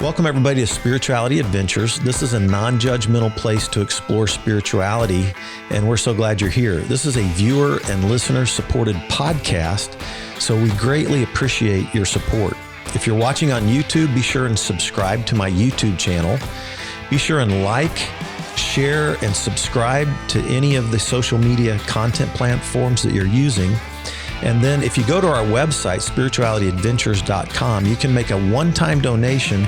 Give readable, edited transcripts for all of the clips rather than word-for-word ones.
Welcome, everybody, to Spirituality Adventures. This is a non-judgmental place to explore spirituality, and we're so glad you're here. This is a viewer and listener-supported podcast, so we greatly appreciate your support. If you're watching on YouTube, be sure and subscribe to my YouTube channel. Be sure and like, share, and subscribe to any of the social media content platforms that you're using. And then if you go to our website, spiritualityadventures.com, you can make a one-time donation,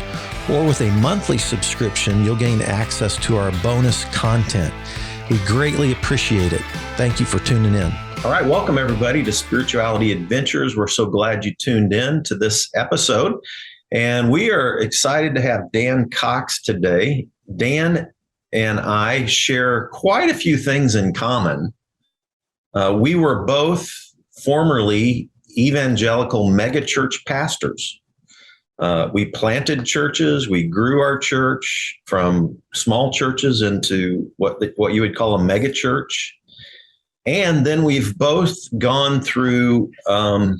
or with a monthly subscription, you'll gain access to our bonus content. We greatly appreciate it. Thank you for tuning in. All right, welcome everybody to Spirituality Adventures. We're so glad you tuned in to this episode. And we are excited to have Dan Cox today. Dan and I share quite a few things in common. We were both formerly evangelical megachurch pastors. We planted churches. We grew our church from small churches into what you would call a megachurch. And then we've both gone through our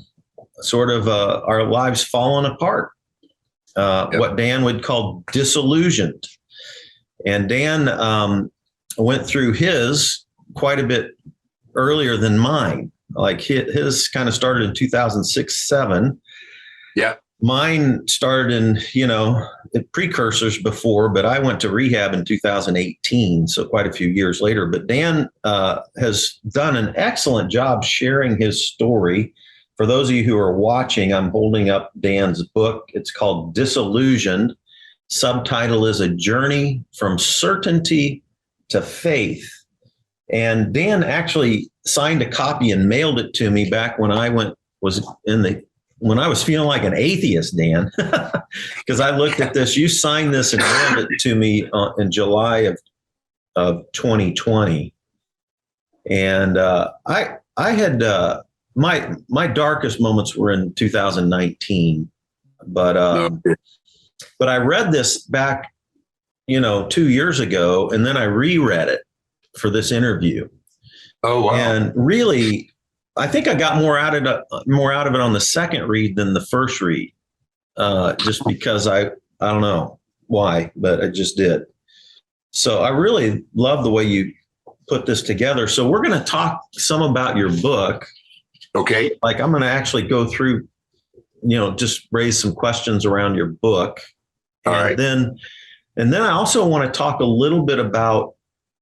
lives falling apart, what Dan would call disillusioned. And Dan went through his quite a bit earlier than mine. Like his kind of started in 2006-07. Yeah. Mine started in, precursors before, but I went to rehab in 2018, so quite a few years later. But Dan has done an excellent job sharing his story. For those of you who are watching, I'm holding up Dan's book. It's called Disillusioned. Subtitle is A Journey from Certainty to Faith. And Dan actually signed a copy and mailed it to me back when I was feeling like an atheist, Dan, because I looked at this. You signed this and mailed it to me in July of 2020, and I had my darkest moments were in 2019, but I read this back 2 years ago, and then I reread it for this interview. Oh, wow. And really, I think I got more out of it on the second read than the first read, just because I don't know why, but I just did. So I really love the way you put this together. So we're going to talk some about your book. Okay. Like I'm going to actually go through, just raise some questions around your book. All right. And then I also want to talk a little bit about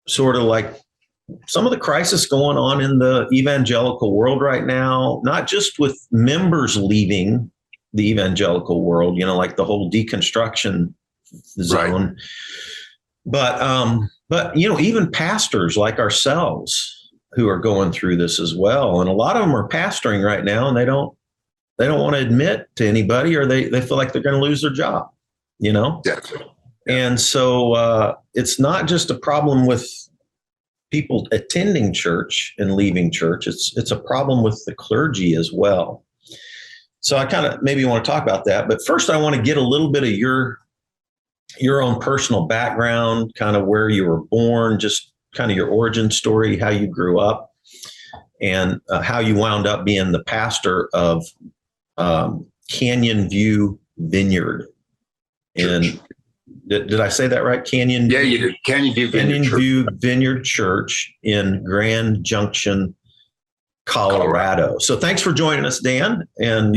sort of like some of the crisis going on in the evangelical world right now, not just with members leaving the evangelical world, like the whole deconstruction zone, right. But even pastors like ourselves who are going through this as well. And a lot of them are pastoring right now, and they don't want to admit to anybody, or they feel like they're going to lose their job, Definitely. And so it's not just a problem with people attending church and leaving church. It's a problem with the clergy as well. So I kind of maybe want to talk about that. But first, I want to get a little bit of your own personal background, kind of where you were born, just kind of your origin story, how you grew up, and how you wound up being the pastor of Canyon View Vineyard. And did I say that right? Canyon? Yeah, you did. Canyon View Vineyard Church in Grand Junction, Colorado. So thanks for joining us, Dan. And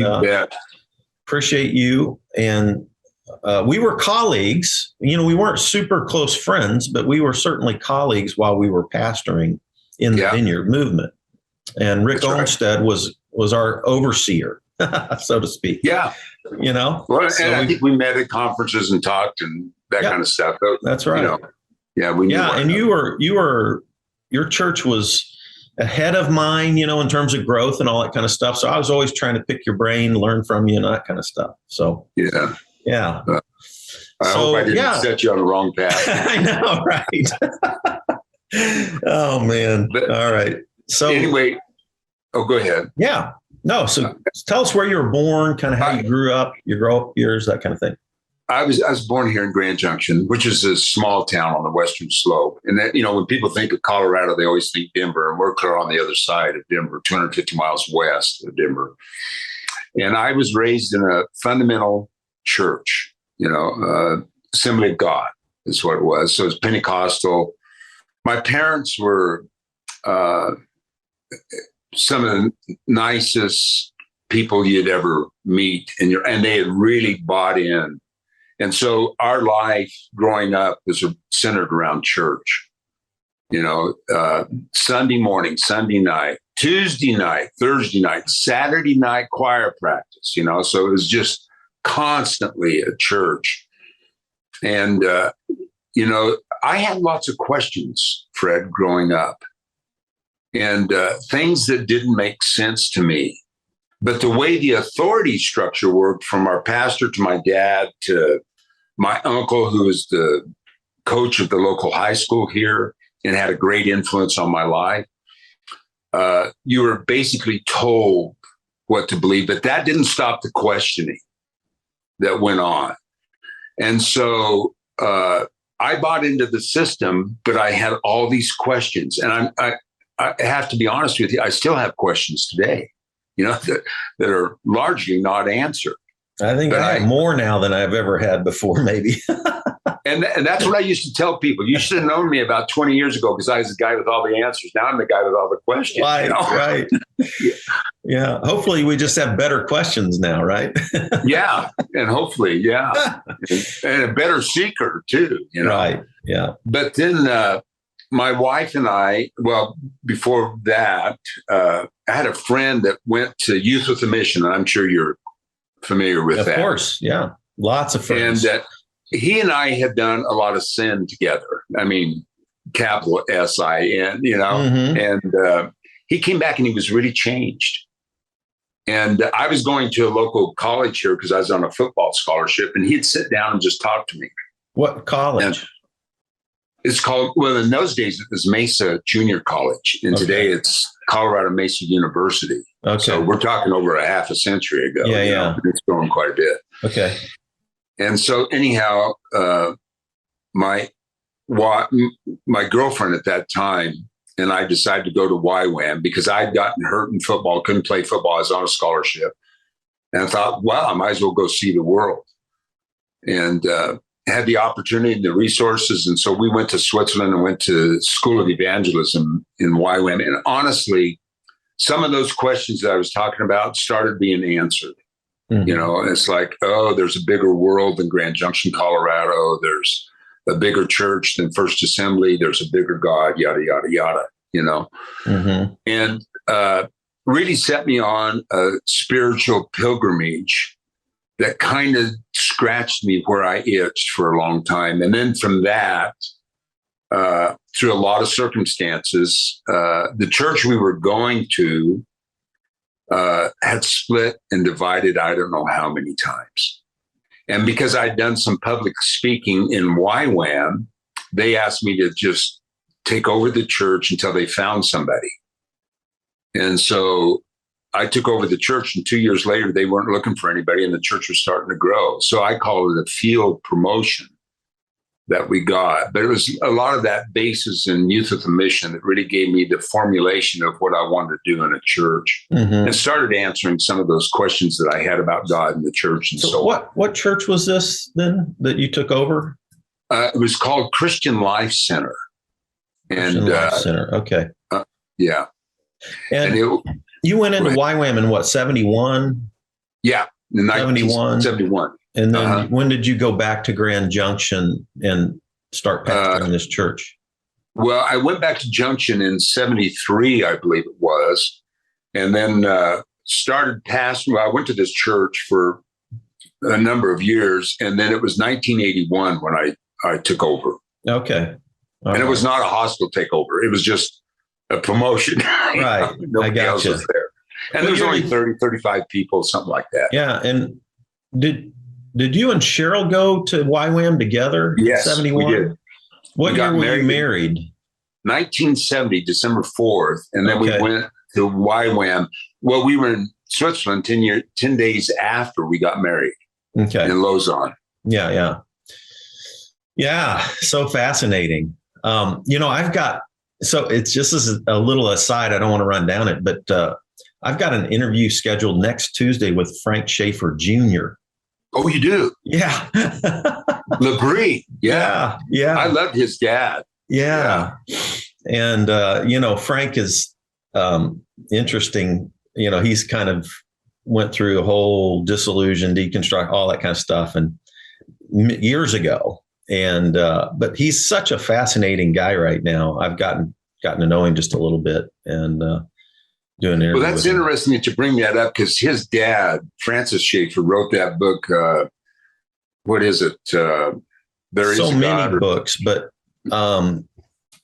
appreciate you. And we were colleagues. We weren't super close friends, but we were certainly colleagues while we were pastoring in the Vineyard movement. And Rick Olmsted was our overseer, so to speak. Yeah. Well, and I think we met at conferences and talked and that kind of stuff. That's right. And your church was ahead of mine, in terms of growth and all that kind of stuff. So I was always trying to pick your brain, learn from you, and that kind of stuff. So yeah. I hope I didn't set you on the wrong path. I know, right? Oh man. All right. So anyway, go ahead. Yeah. No, so tell us where you were born, kind of how you grew up, your grow up years, that kind of thing. I was born here in Grand Junction, which is a small town on the western slope. And that, when people think of Colorado, they always think Denver, and we're clear on the other side of Denver, 250 miles west of Denver. And I was raised in a fundamental church. Assembly of God is what it was. So it's Pentecostal. My parents were some of the nicest people you'd ever meet, and they had really bought in. And so our life growing up was centered around church. Sunday morning, Sunday night, Tuesday night, Thursday night, Saturday night choir practice. So it was just constantly at church. And I had lots of questions, Fred, growing up, and things that didn't make sense to me. But the way the authority structure worked, from our pastor to my dad to my uncle, who was the coach of the local high school here and had a great influence on my life, you were basically told what to believe, but that didn't stop the questioning that went on. And so I bought into the system, but I had all these questions. And I have to be honest with you, I still have questions today, that are largely not answered. I think I have more now than I've ever had before, maybe. and that's what I used to tell people. You should have known me about 20 years ago, because I was the guy with all the answers. Now I'm the guy with all the questions. Right, right. Yeah. Hopefully we just have better questions now, right? Yeah. And hopefully, yeah. And a better seeker too, Right. Yeah. But then my wife and I, before that, I had a friend that went to Youth with a Mission, and I'm sure you're familiar with that. Of course. Yeah. Lots of friends. And he and I had done a lot of sin together. I mean, capital S-I-N, and he came back and he was really changed. And I was going to a local college here because I was on a football scholarship, and he'd sit down and just talk to me. What college? And it's called, in those days, it was Mesa Junior College. And today it's Colorado Mesa University. Okay. So we're talking over a half a century ago. Yeah. It's grown quite a bit. Okay. And so anyhow, my girlfriend at that time and I decided to go to YWAM because I'd gotten hurt in football, couldn't play football. I was on a scholarship. And I thought, wow, I might as well go see the world. And had the opportunity and the resources. And so we went to Switzerland and went to School of Evangelism in YWAM. And honestly, some of those questions that I was talking about started being answered. Mm-hmm. And it's like, oh, there's a bigger world than Grand Junction, Colorado. There's a bigger church than First Assembly. There's a bigger God, yada, yada, yada, Mm-hmm. And really set me on a spiritual pilgrimage that kind of scratched me where I itched for a long time. And then from that, through a lot of circumstances, the church we were going to had split and divided I don't know how many times. And because I'd done some public speaking in YWAM, they asked me to just take over the church until they found somebody. And so I took over the church, and 2 years later, they weren't looking for anybody, and the church was starting to grow. So I call it a field promotion that we got. But it was a lot of that basis in Youth with a Mission that really gave me the formulation of what I wanted to do in a church, and started answering some of those questions that I had about God and the church and so on. What church was this then that you took over? It was called Christian Life Center. Christian Life Center. Okay. Yeah. And you went into YWAM in what, 71? Yeah. In 71. And then when did you go back to Grand Junction and start pastoring this church? Well, I went back to Junction in 73, I believe it was. And then started pastoring. Well, I went to this church for a number of years. And then it was 1981 when I took over. Okay. And it was not a hostile takeover. It was just a promotion. Right. Nobody else was there. And there was only 30, 35 people, something like that. Yeah. And did you and Cheryl go to YWAM together? Yes, 71? we did. What year were you married? 1970, December 4th. And then we went to YWAM. Well, we were in Switzerland 10 days after we got married. Okay. In Lausanne. Yeah. So fascinating. So it's just as a little aside, I don't want to run down it, but I've got an interview scheduled next Tuesday with Frank Schaefer Jr. Oh, you do? Yeah. LeBrie. Yeah. Yeah. I loved his dad. Yeah. And, Frank is interesting. He's kind of went through a whole disillusion, deconstruct, all that kind of stuff. And years ago. And, but he's such a fascinating guy right now. I've gotten to know him just a little bit and doing an interview. Well, that's interesting that you bring that up because his dad, Francis Schaeffer, wrote that book. What is it? There so is many books, but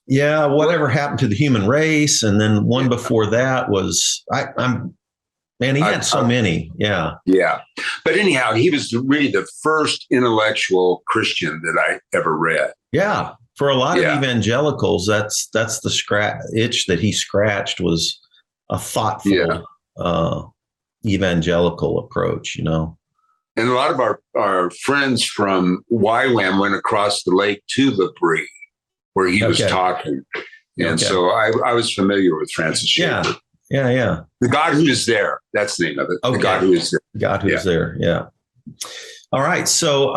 whatever happened to the human race, and then one before that was he had so many. Yeah. But anyhow, he was really the first intellectual Christian that I ever read. Yeah, for a lot of evangelicals, that's the itch that he scratched was a thoughtful evangelical approach. And a lot of our friends from YWAM went across the lake to LeBrie, where he was talking. And so I was familiar with Francis Schaeffer. Yeah. The God Who Is There. That's the name of it. Okay. The God Who Is There. God Who Is There. Yeah. All right. So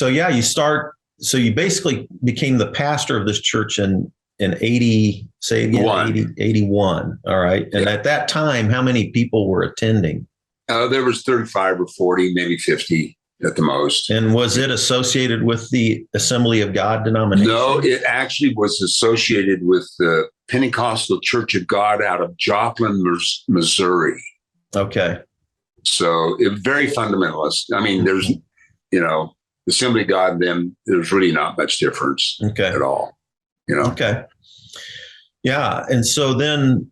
you basically became the pastor of this church in 80, say again, 81. All right. And at that time, how many people were attending? There was 35 or 40, maybe 50 at the most. And was it associated with the Assembly of God denomination? No, it actually was associated with the Pentecostal Church of God out of Joplin, Missouri. Okay. So it very fundamentalist. I mean, there's, Assembly of God, then there's really not much difference at all. Okay. Yeah. And so then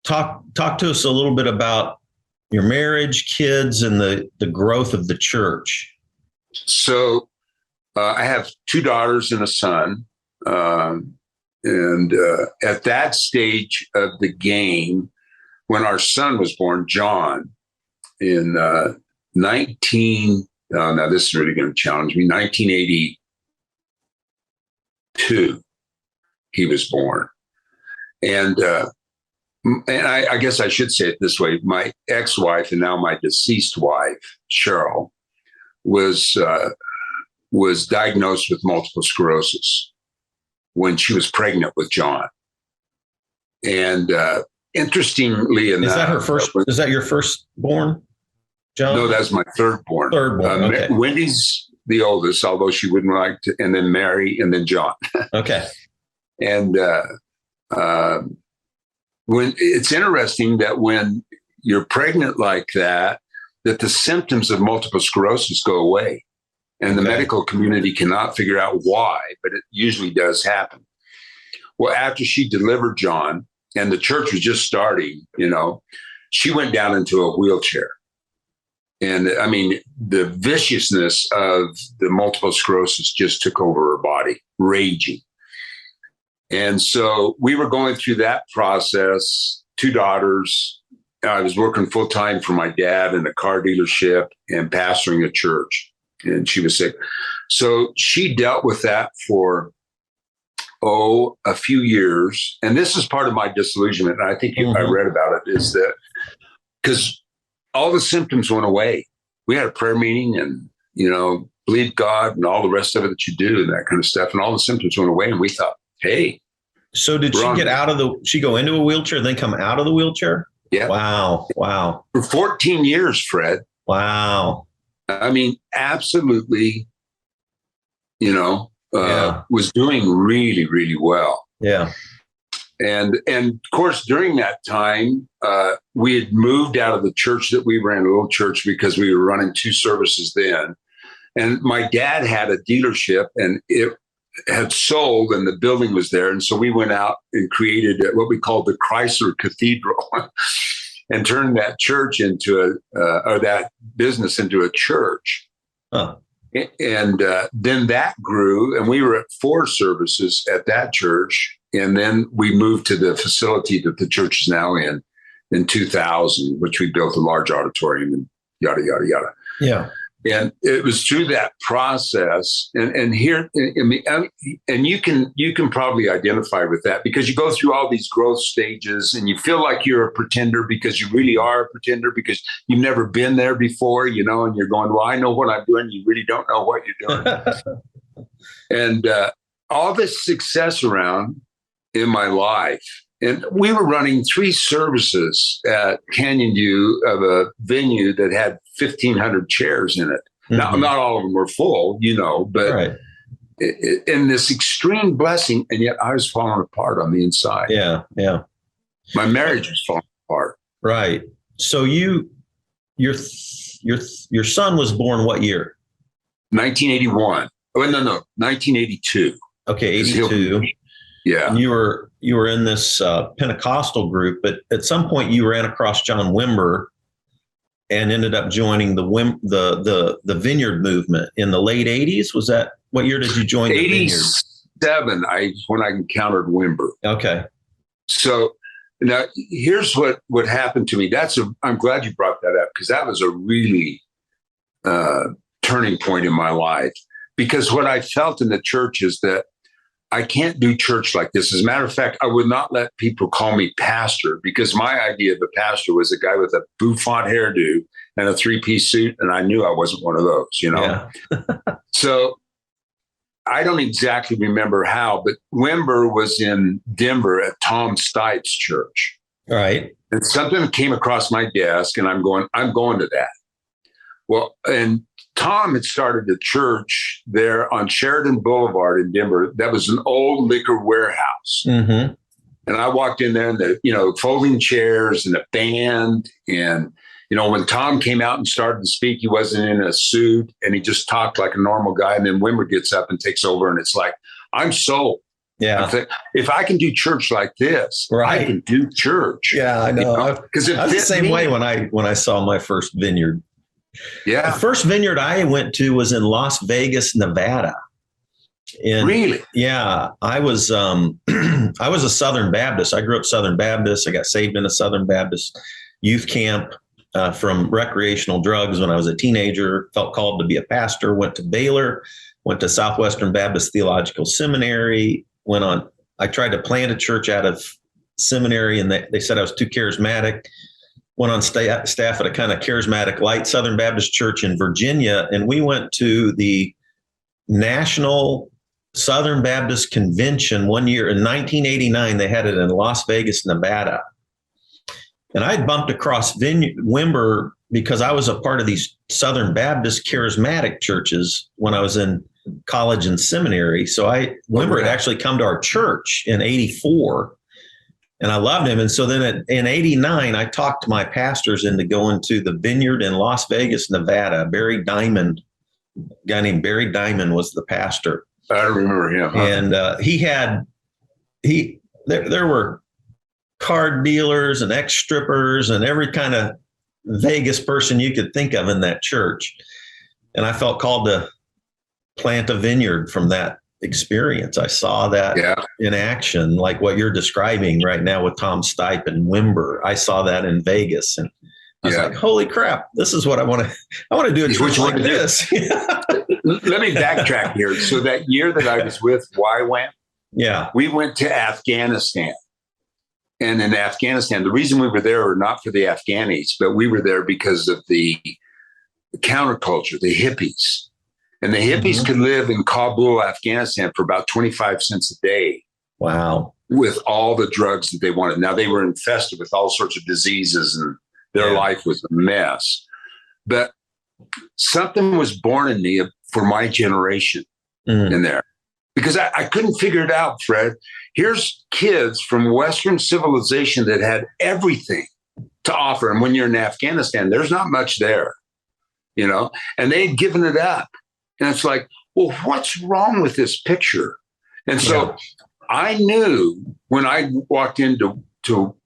talk to us a little bit about your marriage, kids, and the growth of the church. So I have 2 daughters and a son. And at that stage of the game, when our son was born, John, in now this is really going to challenge me, 1982, he was born. And I guess I should say it this way. My ex-wife and now my deceased wife, Cheryl, was diagnosed with multiple sclerosis when she was pregnant with John. And interestingly enough, is that your firstborn, John? No, that's my thirdborn. Okay. Wendy's the oldest, although she wouldn't like to, and then Mary, and then John. Okay. And when it's interesting that when you're pregnant like that the symptoms of multiple sclerosis go away. And the medical community cannot figure out why, but it usually does happen. Well, after she delivered John and the church was just starting, she went down into a wheelchair. And I mean, the viciousness of the multiple sclerosis just took over her body, raging. And so we were going through that process, 2 daughters. I was working full time for my dad in a car dealership and pastoring a church. And she was sick. So she dealt with that for, a few years. And this is part of my disillusionment. And I think I read about it, is that because all the symptoms went away. We had a prayer meeting and, believe God and all the rest of it that you do and that kind of stuff. And all the symptoms went away. And we thought, hey. So did she go into a wheelchair, then come out of the wheelchair? Yeah. Wow. For 14 years, Fred. Wow. I mean, absolutely, was doing really, really well. Yeah. And of course, during that time, we had moved out of the church that we ran, a little church, because we were running 2 services then. And my dad had a dealership and it had sold and the building was there. And so we went out and created what we called the Chrysler Cathedral and turned that church into or that business into a church. Huh. And then that grew, and we were at 4 services at that church. And then we moved to the facility that the church is now in 2000, which we built a large auditorium and yada, yada, yada. Yeah. And it was through that process, and here, and you can probably identify with that because you go through all these growth stages, and you feel like you're a pretender because you really are a pretender because you've never been there before, and you're going, well, I know what I'm doing. You really don't know what you're doing, and all this success around in my life. And we were running 3 services at Canyon View of a venue that had 1,500 chairs in it. Mm-hmm. Now, not all of them were full, but right. And this extreme blessing, and yet I was falling apart on the inside. Yeah. My marriage was falling apart. Right. So your son was born what year? 1981. Oh, no, 1982. Okay, 82. Yeah. And you were in this Pentecostal group, but at some point you ran across John Wimber and ended up joining the Vineyard movement in the late 80s. Was that, what year did you join the Vineyard? 87, when I encountered Wimber. Okay. So now here's what happened to me. I'm glad you brought that up because that was a really turning point in my life. Because what I felt in the church is that I can't do church like this. As a matter of fact, I would not let people call me pastor because my idea of a pastor was a guy with a bouffant hairdo and a 3-piece suit. And I knew I wasn't one of those, Yeah. So I don't exactly remember how, but Wimber was in Denver at Tom Stipe's church. All right. And something came across my desk and I'm going to that. Well, and Tom had started a church there on Sheridan Boulevard in Denver. That was an old liquor warehouse. Mm-hmm. And I walked in there and folding chairs and a band. And, when Tom came out and started to speak, he wasn't in a suit and he just talked like a normal guy. And then Wimber gets up and takes over and it's like, I'm sold. Yeah. If I can do church like this, right. I can do church. Yeah, I know. Because I was the same way when I saw my first Vineyard. Yeah. The first Vineyard I went to was in Las Vegas, Nevada. And really? Yeah. I was a Southern Baptist. I grew up Southern Baptist. I got saved in a Southern Baptist youth camp from recreational drugs when I was a teenager, felt called to be a pastor, went to Baylor, went to Southwestern Baptist Theological Seminary, I tried to plant a church out of seminary and they said I was too charismatic. Went on staff at a kind of charismatic light Southern Baptist church in Virginia. And we went to the National Southern Baptist Convention one year in 1989. They had it in Las Vegas, Nevada. And I bumped across Wimber because I was a part of these Southern Baptist charismatic churches when I was in college and seminary. So Wimber had actually come to our church in 84. And I loved him. And so then in 89, I talked my pastors into going to the Vineyard in Las Vegas, Nevada. Barry Diamond, a guy named Barry Diamond was the pastor. I remember him. Huh? And there were card dealers and ex-strippers and every kind of Vegas person you could think of in that church. And I felt called to plant a vineyard from that experience. I saw that in action, like what you're describing right now with Tom Stipe and Wimber. I saw that in Vegas, and I was like, "Holy crap! This is what I want to. I want to do a church like this." Let me backtrack here. So that year that I was with YWAM, we went to Afghanistan, and in Afghanistan, the reason we were there were not for the Afghanis, but we were there because of the counterculture, the hippies. And the hippies could live in Kabul, Afghanistan for about 25 cents a day. Wow. With all the drugs that they wanted. Now, they were infested with all sorts of diseases and their life was a mess. But something was born in me for my generation in there. Because I couldn't figure it out, Fred. Here's kids from Western civilization that had everything to offer. And when you're in Afghanistan, there's not much there, and they had given it up. And it's like, well, what's wrong with this picture? And so I knew when I walked into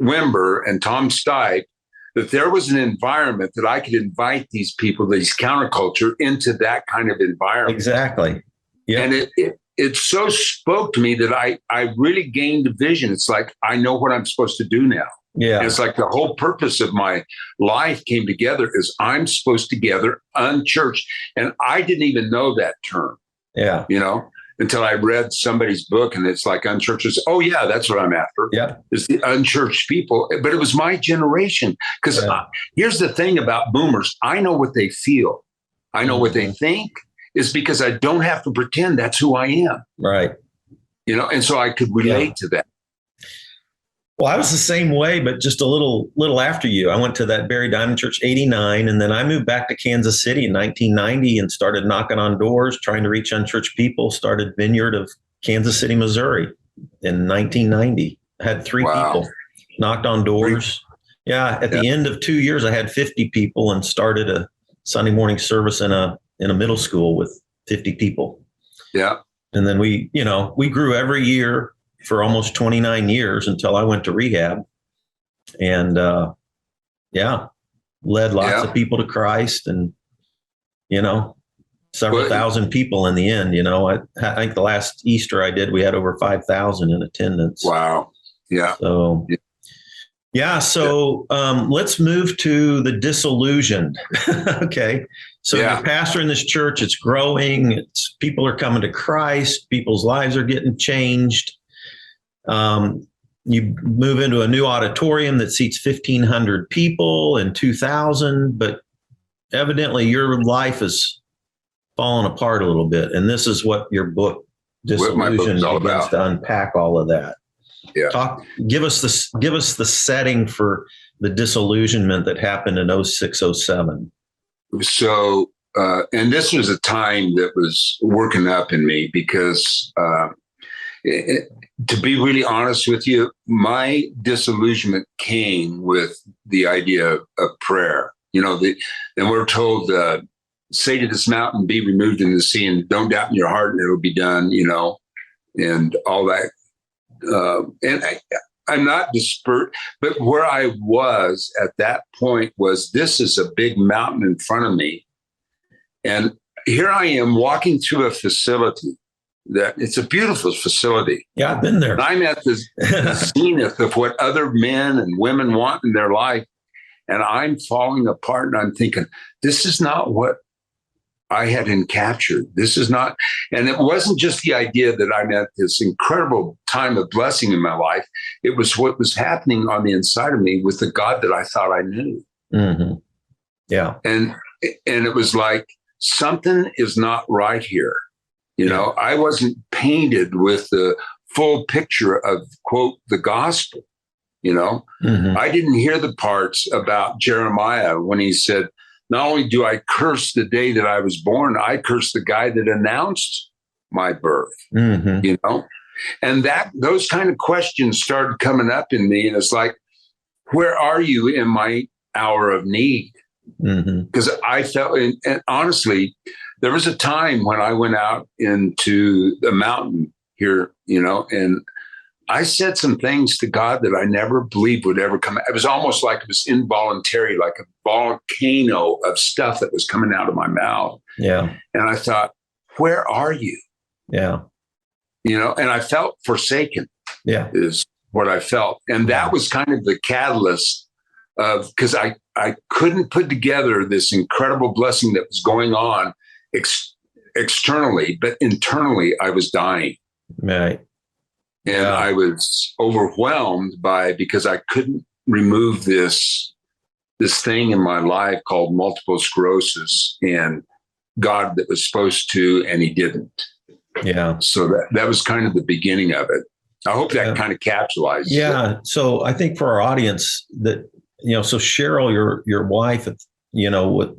Wimber and Tom Stipe that there was an environment that I could invite these people, these counterculture, into that kind of environment. Exactly. Yeah. And it so spoke to me that I really gained a vision. It's like, I know what I'm supposed to do now. Yeah. And it's like the whole purpose of my life came together is I'm supposed to gather unchurched. And I didn't even know that term, Yeah. Until I read somebody's book, and it's like unchurched. Oh yeah, that's what I'm after. Yeah. Is the unchurched people. But it was my generation. Because here's the thing about boomers. I know what they feel. I know what they think, is because I don't have to pretend that's who I am. Right. And so I could relate to that. Well, I was the same way, but just a little after you. I went to that Barry Diamond Church 89, and then I moved back to Kansas City in 1990 and started knocking on doors, trying to reach unchurched people, started Vineyard of Kansas City, Missouri in 1990. I had 3 people, knocked on doors. Yeah. At the end of 2 years, I had 50 people and started a Sunday morning service in a middle school with 50 people. Yeah. And then we grew every year for almost 29 years until I went to rehab, and led lots of people to Christ, and several thousand people in the end. I think the last Easter I did, we had over 5,000 in attendance. Wow. Yeah. So let's move to the Disillusioned. Okay. So you're pastoring this church, it's growing, people are coming to Christ, people's lives are getting changed. You move into a new auditorium that seats 1,500 people and 2,000, but evidently your life is falling apart a little bit. And this is what your book, Disillusioned, begins to unpack all of that. Yeah. Give us the setting for the disillusionment that happened in 06, 07. So, and this was a time that was working up in me because, to be really honest with you, my disillusionment came with the idea of prayer. And we're told, say to this mountain, be removed in the sea, and don't doubt in your heart, and it'll be done, and all that. And I'm not dispersed, but where I was at that point was, this is a big mountain in front of me. And here I am walking through a facility that it's a beautiful facility. Yeah, I've been there. And I'm at the zenith of what other men and women want in their life. And I'm falling apart, and I'm thinking, this is not what I had captured. This is not. And it wasn't just the idea that I'm at this incredible time of blessing in my life. It was what was happening on the inside of me with the God that I thought I knew. Mm-hmm. Yeah. And it was like, something is not right here. I wasn't painted with the full picture of, quote, the gospel. I didn't hear the parts about Jeremiah when he said, not only do I curse the day that I was born, I curse the guy that announced my birth, And those kind of questions started coming up in me. And it's like, where are you in my hour of need? Because I felt, and honestly, there was a time when I went out into the mountain here, and I said some things to God that I never believed would ever come. It was almost like it was involuntary, like a volcano of stuff that was coming out of my mouth. Yeah. And I thought, where are you? Yeah. And I felt forsaken. Yeah. Is what I felt. And that was kind of the catalyst of, because I couldn't put together this incredible blessing that was going on externally, but internally I was dying. Right. And I was overwhelmed because I couldn't remove this thing in my life called multiple sclerosis, and God that was supposed to, and he didn't. Yeah. So that was kind of the beginning of it. I hope that kind of capsulizes. Yeah. So I think for our audience that, so Cheryl, your wife, what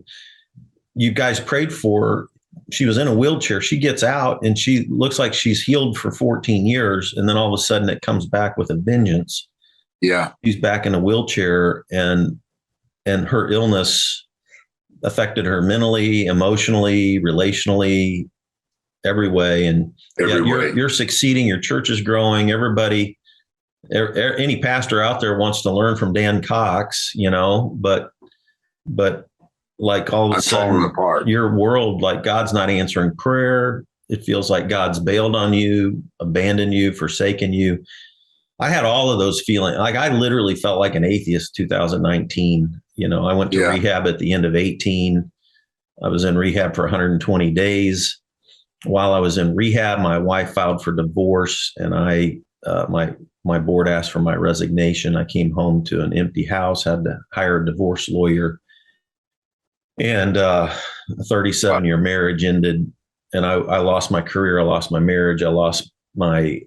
you guys prayed for, she was in a wheelchair. She gets out and she looks like she's healed for 14 years. And then all of a sudden it comes back with a vengeance. Yeah. She's back in a wheelchair, and her illness affected her mentally, emotionally, relationally, every way. And you're succeeding. Your church is growing. Everybody, any pastor out there wants to learn from Dan Cox, but like all of a sudden your world, like God's not answering prayer. It feels like God's bailed on you, abandoned you, forsaken you. I had all of those feelings. Like I literally felt like an atheist 2019. I went to rehab at the end of 18. I was in rehab for 120 days. While I was in rehab, my wife filed for divorce, and my board asked for my resignation. I came home to an empty house, had to hire a divorce lawyer, and a 37-year marriage ended. And I lost my career, I lost my marriage, I lost my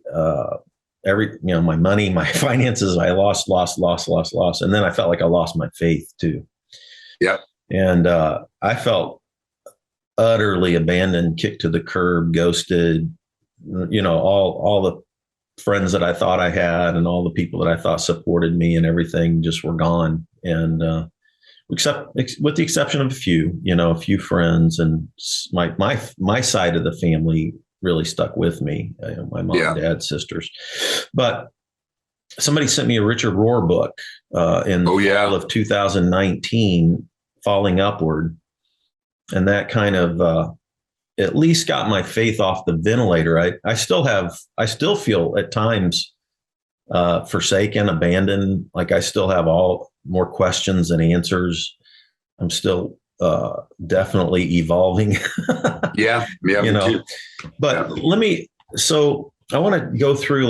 my money, my finances. I lost. And then I felt like I lost my faith too. Yep. And I felt utterly abandoned, kicked to the curb, ghosted. All the friends that I thought I had and all the people that I thought supported me and everything just were gone. And except with the exception of a few friends, and my side of the family really stuck with me. My mom, dad, sisters. But somebody sent me a Richard Rohr book in the fall of 2019, Falling Upward. And that kind of at least got my faith off the ventilator. I still feel at times forsaken, abandoned. Like I still have more questions than answers. I'm still definitely evolving. Yeah. Me too. But so I want to go through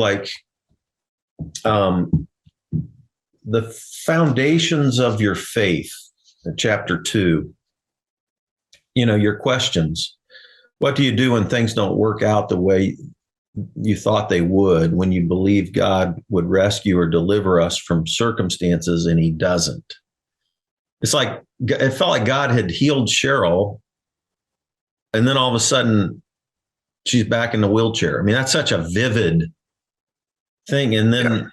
the foundations of your faith, chapter 2. Your questions. What do you do when things don't work out the way you thought they would, when you believe God would rescue or deliver us from circumstances and he doesn't? It's like, it felt like God had healed Cheryl, and then all of a sudden she's back in the wheelchair. I mean, that's such a vivid thing. And then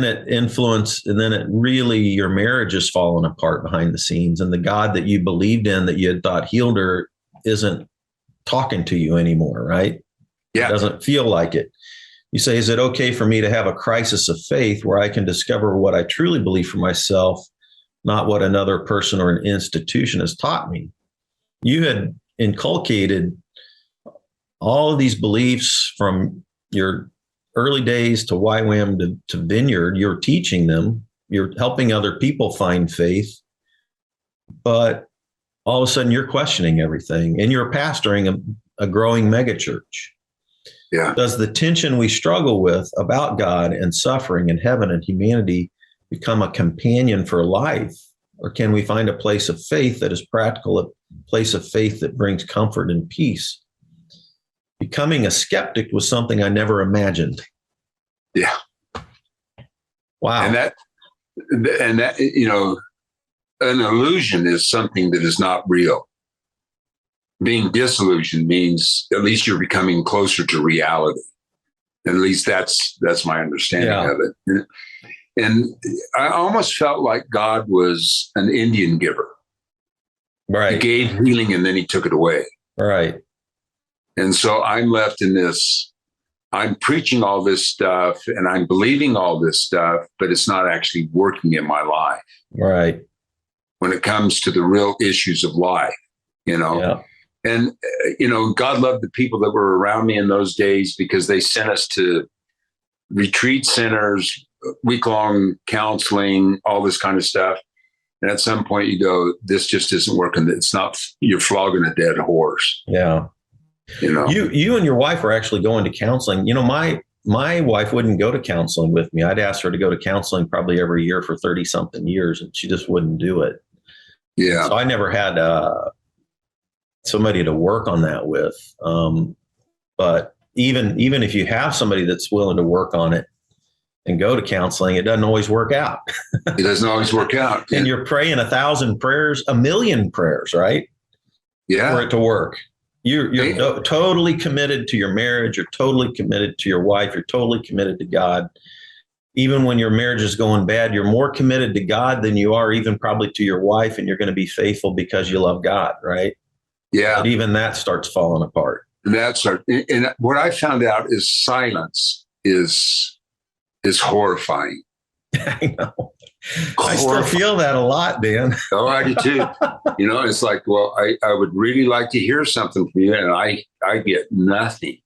it influenced, and then it really, your marriage is falling apart behind the scenes. And the God that you believed in, that you had thought healed her, isn't talking to you anymore, right? Yeah. It doesn't feel like it. You say, is it okay for me to have a crisis of faith where I can discover what I truly believe for myself, not what another person or an institution has taught me? You had inculcated all of these beliefs from your early days to YWAM to Vineyard. You're teaching them, you're helping other people find faith, but all of a sudden you're questioning everything, and you're pastoring a growing megachurch. Yeah. Does the tension we struggle with about God and suffering and heaven and humanity become a companion for life? Or can we find a place of faith that is practical, a place of faith that brings comfort and peace? Becoming a skeptic was something I never imagined. Yeah. Wow. And that, an illusion is something that is not real. Being disillusioned means at least you're becoming closer to reality. At least that's my understanding of it. And I almost felt like God was an Indian giver. Right. He gave healing and then he took it away. Right. And so I'm left in this, I'm preaching all this stuff and I'm believing all this stuff, but it's not actually working in my life. Right. When it comes to the real issues of life, Yeah. And, God loved the people that were around me in those days, because they sent us to retreat centers, week-long counseling, all this kind of stuff. And at some point you go, this just isn't working. It's not, you're flogging a dead horse. Yeah. You and your wife are actually going to counseling. My wife wouldn't go to counseling with me. I'd ask her to go to counseling probably every year for 30 something years, and she just wouldn't do it. Yeah. So I never had somebody to work on that with. But even if you have somebody that's willing to work on it and go to counseling, it doesn't always work out. It doesn't always work out. And you're praying 1,000 prayers, 1,000,000 prayers, right? Yeah. For it to work. You're totally committed to your marriage. You're totally committed to your wife. You're totally committed to God. Even when your marriage is going bad, you're more committed to God than you are even probably to your wife, and you're going to be faithful because you love God, right? Yeah. But even that starts falling apart. And what I found out is silence is horrifying. I know. I still feel that a lot, Dan. Oh, I do too. It's like, well, I would really like to hear something from you, and I get nothing,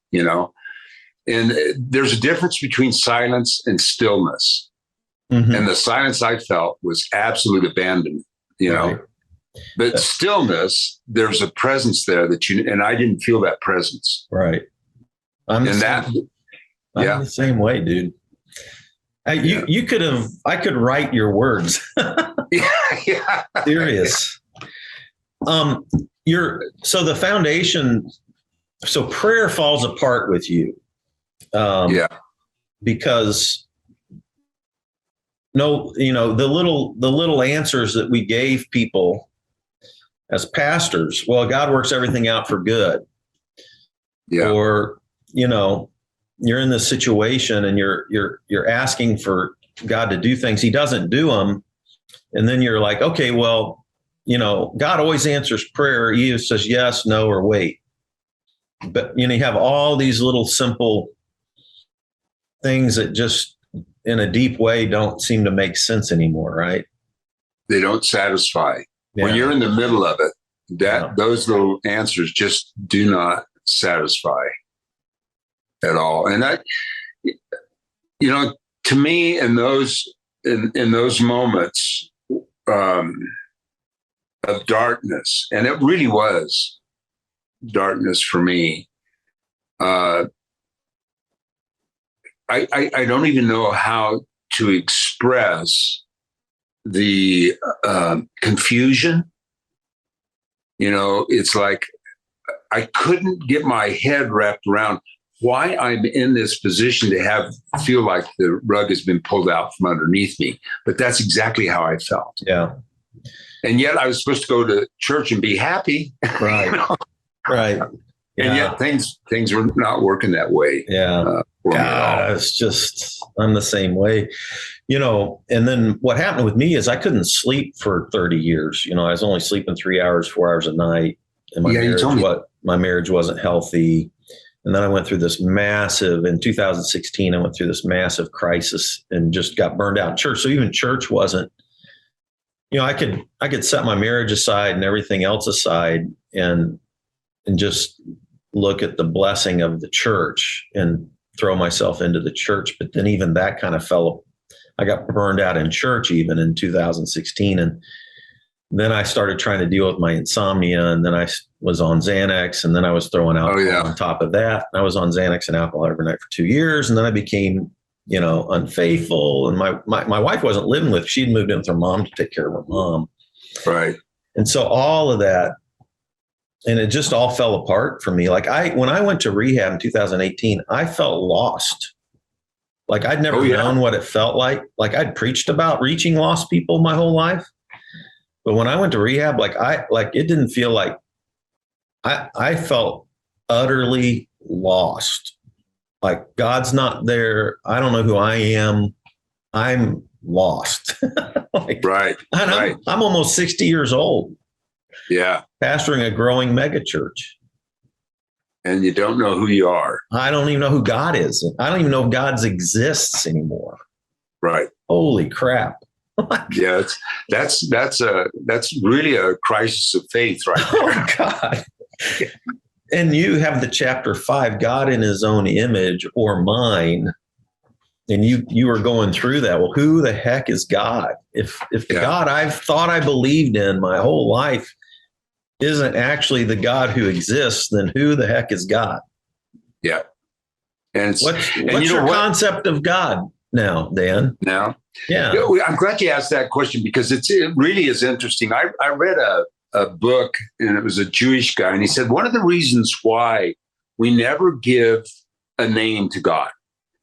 And there's a difference between silence and stillness. Mm-hmm. And the silence I felt was absolute abandonment, you know. Right. But stillness, there's a presence there and I didn't feel that presence. Right. I'm the same way, dude. I could write your words. Yeah. Serious. So the foundation, so prayer falls apart with you. Because the little answers that we gave people as pastors, well, God works everything out for good. Yeah. Or, you're in this situation and you're asking for God to do things. He doesn't do them. And then you're like, okay, well, God always answers prayer. He either says yes, no, or wait. But, you have all these little simple things that just in a deep way don't seem to make sense anymore, right? They don't satisfy. Yeah. When you're in the middle of it, those little answers just do not satisfy at all. And that, to me, in those moments of darkness, and it really was darkness for me, I don't even know how to express the confusion. It's like I couldn't get my head wrapped around why I'm in this position to feel like the rug has been pulled out from underneath me. But that's exactly how I felt. Yeah. And yet I was supposed to go to church and be happy. Right. Right. Yeah. And yet things were not working that way. Yeah. God, I'm the same way, and then what happened with me is I couldn't sleep for 30 years. I was only sleeping 3 hours, 4 hours a night. And my marriage wasn't healthy. And then I went through this in 2016, I went through this massive crisis and just got burned out in church. So even church wasn't, I could set my marriage aside and everything else aside and just look at the blessing of the church and throw myself into the church. But then even that kind of I got burned out in church even in 2016. And then I started trying to deal with my insomnia, and then I was on Xanax, and then I was throwing alcohol on top of that. I was on Xanax and alcohol every night for 2 years. And then I became, unfaithful. And my wife wasn't living with, she'd moved in with her mom to take care of her mom. Right. And so all of that, and it just all fell apart for me. Like when I went to rehab in 2018, I felt lost. Like I'd never known what it felt like. Like I'd preached about reaching lost people my whole life. But when I went to rehab, it didn't feel like I felt utterly lost. Like God's not there. I don't know who I am. I'm lost. Right. And I'm almost 60 years old. Yeah. Pastoring a growing megachurch. And you don't know who you are. I don't even know who God is. I don't even know if God exists anymore. Right. Holy crap. Yeah, that's really a crisis of faith right there. Oh God. And you have the chapter 5, God in his own image or mine. And you were going through that. Well, who the heck is God? If the God I've thought I believed in my whole life isn't actually the God who exists, then who the heck is God? Yeah. And what's your concept of God now, Dan? Now? Yeah. I'm glad you asked that question because it really is interesting. I read a book, and it was a Jewish guy, and he said one of the reasons why we never give a name to God,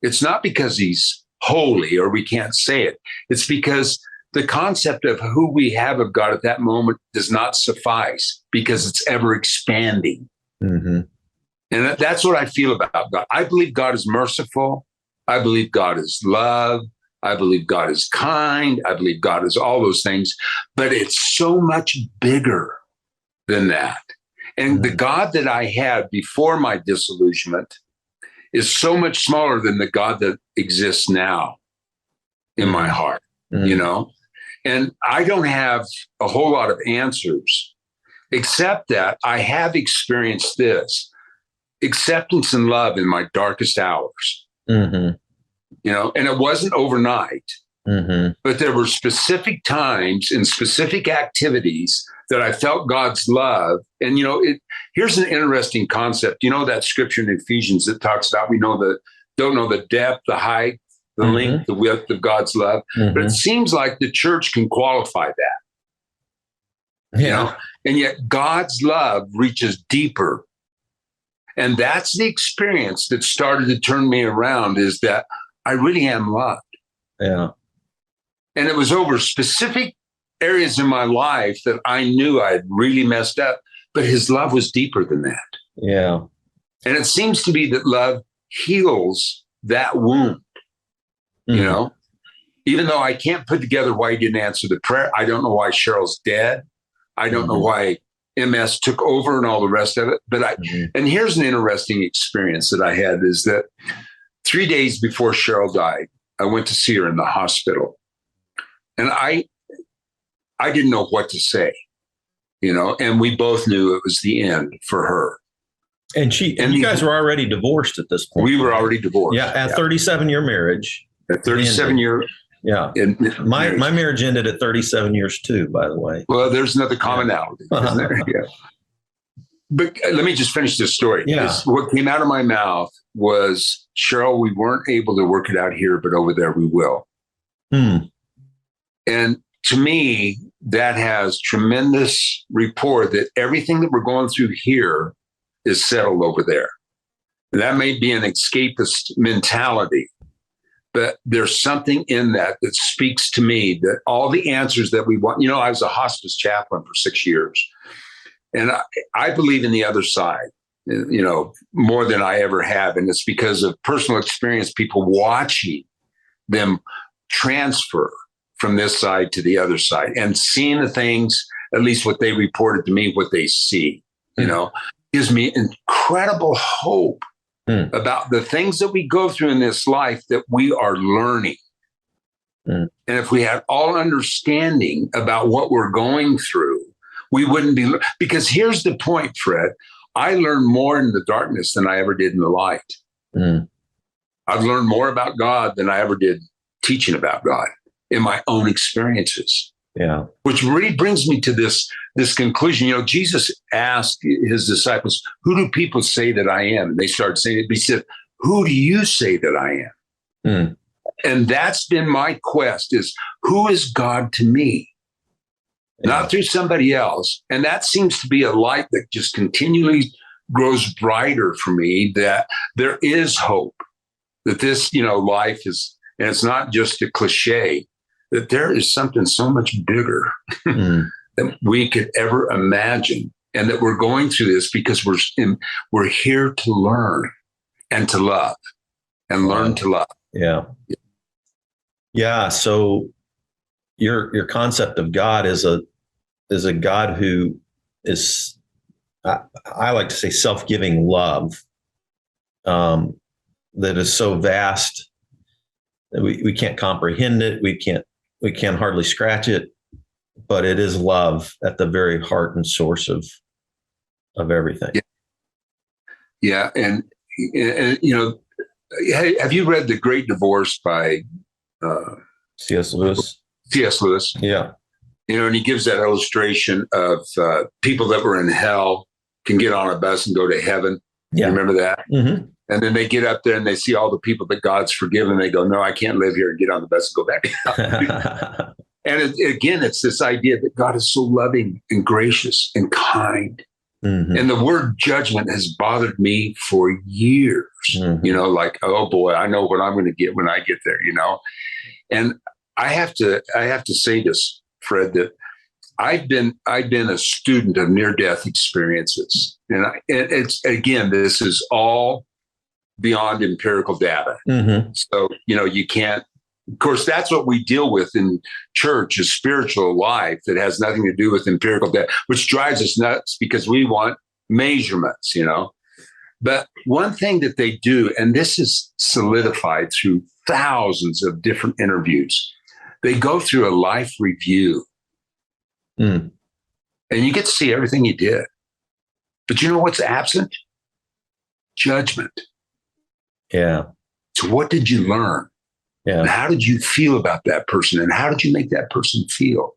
it's not because he's holy or we can't say it. It's because the concept of who we have of God at that moment does not suffice because it's ever expanding. Mm-hmm. And that's what I feel about God. I believe God is merciful. I believe God is love. I believe God is kind. I believe God is all those things, but it's so much bigger than that. And the God that I had before my disillusionment is so much smaller than the God that exists now in my heart, And I don't have a whole lot of answers, except that I have experienced this. acceptance and love in my darkest hours. Mm-hmm. And it wasn't overnight, Mm-hmm. but there were specific times and specific activities that I felt God's love. And, here's an interesting concept. That scripture in Ephesians that talks about don't know the depth, the height, the Mm-hmm. length, the width of God's love. Mm-hmm. But it seems like the church can qualify that. Yeah. And yet God's love reaches deeper. And that's the experience that started to turn me around, is that I really am loved. Yeah. And it was over specific areas in my life that I knew I had really messed up, but his love was deeper than that. Yeah. And it seems to be that love heals that wound, Mm-hmm. Even though I can't put together why he didn't answer the prayer. I don't know why Cheryl's dead. I don't know why MS took over and all the rest of it. But and here's an interesting experience that I had, is that 3 days before Cheryl died, I went to see her in the hospital. And I didn't know what to say, and we both knew it was the end for her. And you guys were already divorced at this point. We were already divorced. Yeah. At 37-year marriage. At 37-year. Yeah. My marriage ended at 37 years too, by the way. Well, there's another commonality, isn't there? Yeah. But let me just finish this story. Yeah. What came out of my mouth was, Cheryl, we weren't able to work it out here, but over there we will. And to me, that has tremendous rapport, that everything that we're going through here is settled over there. And that may be an escapist mentality, but there's something in that speaks to me that all the answers that we want, I was a hospice chaplain for 6 years, and I believe in the other side, more than I ever have. And it's because of personal experience, people watching them transfer from this side to the other side and seeing the things, at least what they reported to me, what they see, gives me incredible hope about the things that we go through in this life that we are learning. And if we had all understanding about what we're going through, we wouldn't be, because here's the point, Fred, I learned more in the darkness than I ever did in the light. I've learned more about God than I ever did teaching about God in my own experiences. Yeah. Which really brings me to this conclusion. Jesus asked his disciples, who do people say that I am? And they started saying it. But he said, who do you say that I am? And that's been my quest, is who is God to me? Yeah. Not through somebody else. And that seems to be a light that just continually grows brighter for me, that there is hope, that this, life is, and it's not just a cliche, that there is something so much bigger than we could ever imagine. And that we're going through this because we're here to learn and to love and learn to love. Yeah. Yeah. So your concept of God is a God who is, I like to say, self-giving love, that is so vast that we can't comprehend it. We can't hardly scratch it, but it is love at the very heart and source of everything. Yeah. And have you read The Great Divorce by C.S. Lewis? C.S. Lewis. Yeah. And he gives that illustration of people that were in hell can get on a bus and go to heaven. Yeah. You remember that? Mm-hmm. And then they get up there and they see all the people that God's forgiven. They go, no, I can't live here, and get on the bus and go back. And again, it's this idea that God is so loving and gracious and kind. Mm-hmm. And the word judgment has bothered me for years, like, oh boy, I know what I'm going to get when I get there, And I have to say this, Fred, that I've been a student of near-death experiences. And it's, again, this is all beyond empirical data. Mm-hmm. So, you can't, of course, that's what we deal with in church, is spiritual life that has nothing to do with empirical data, which drives us nuts because we want measurements, But one thing that they do, and this is solidified through thousands of different interviews, they go through a life review. And you get to see everything you did. But you know what's absent? judgment. Yeah. So what did you learn? Yeah. And how did you feel about that person? And how did you make that person feel?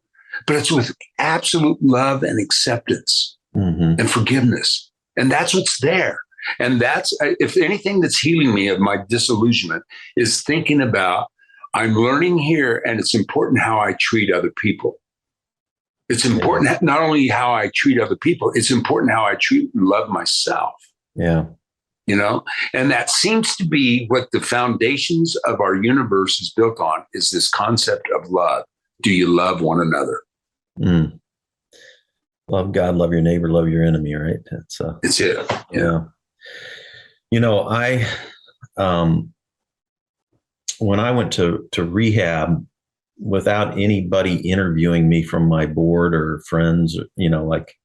But it's with absolute love and acceptance and forgiveness. And that's what's there. And that's, if anything that's healing me of my disillusionment is thinking about, I'm learning here, and it's important how I treat other people. It's important not only how I treat other people, it's important how I treat and love myself. Yeah. You know, and that seems to be what the foundations of our universe is built on, is this concept of love. Do you love one another? Love God, love your neighbor, love your enemy, right? It's it. Yeah. You know, when I went to rehab, without anybody interviewing me from my board or friends, you know, like,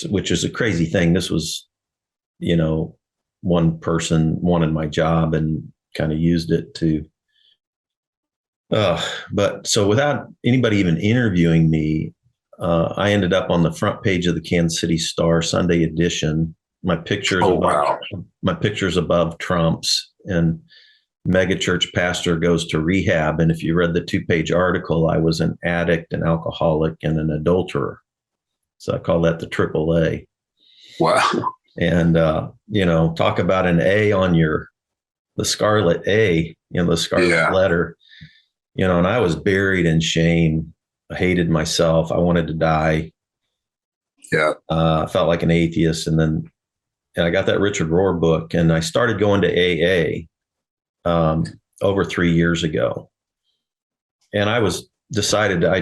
which is a crazy thing. This was, you know, one person wanted my job and kind of used it to, but so without anybody even interviewing me, I ended up on the front page of the Kansas City Star Sunday edition. My pictures, my pictures above Trump's, and megachurch pastor goes to rehab. And if you read the 2-page article, I was an addict, an alcoholic, and an adulterer. So I call that the AAA. Wow. And, you know, talk about an A on the scarlet A, you know, the scarlet letter, you know, and I was buried in shame. I hated myself. I wanted to die. Yeah. I felt like an atheist. And I got that Richard Rohr book, and I started going to AA over 3 years ago. And I decided I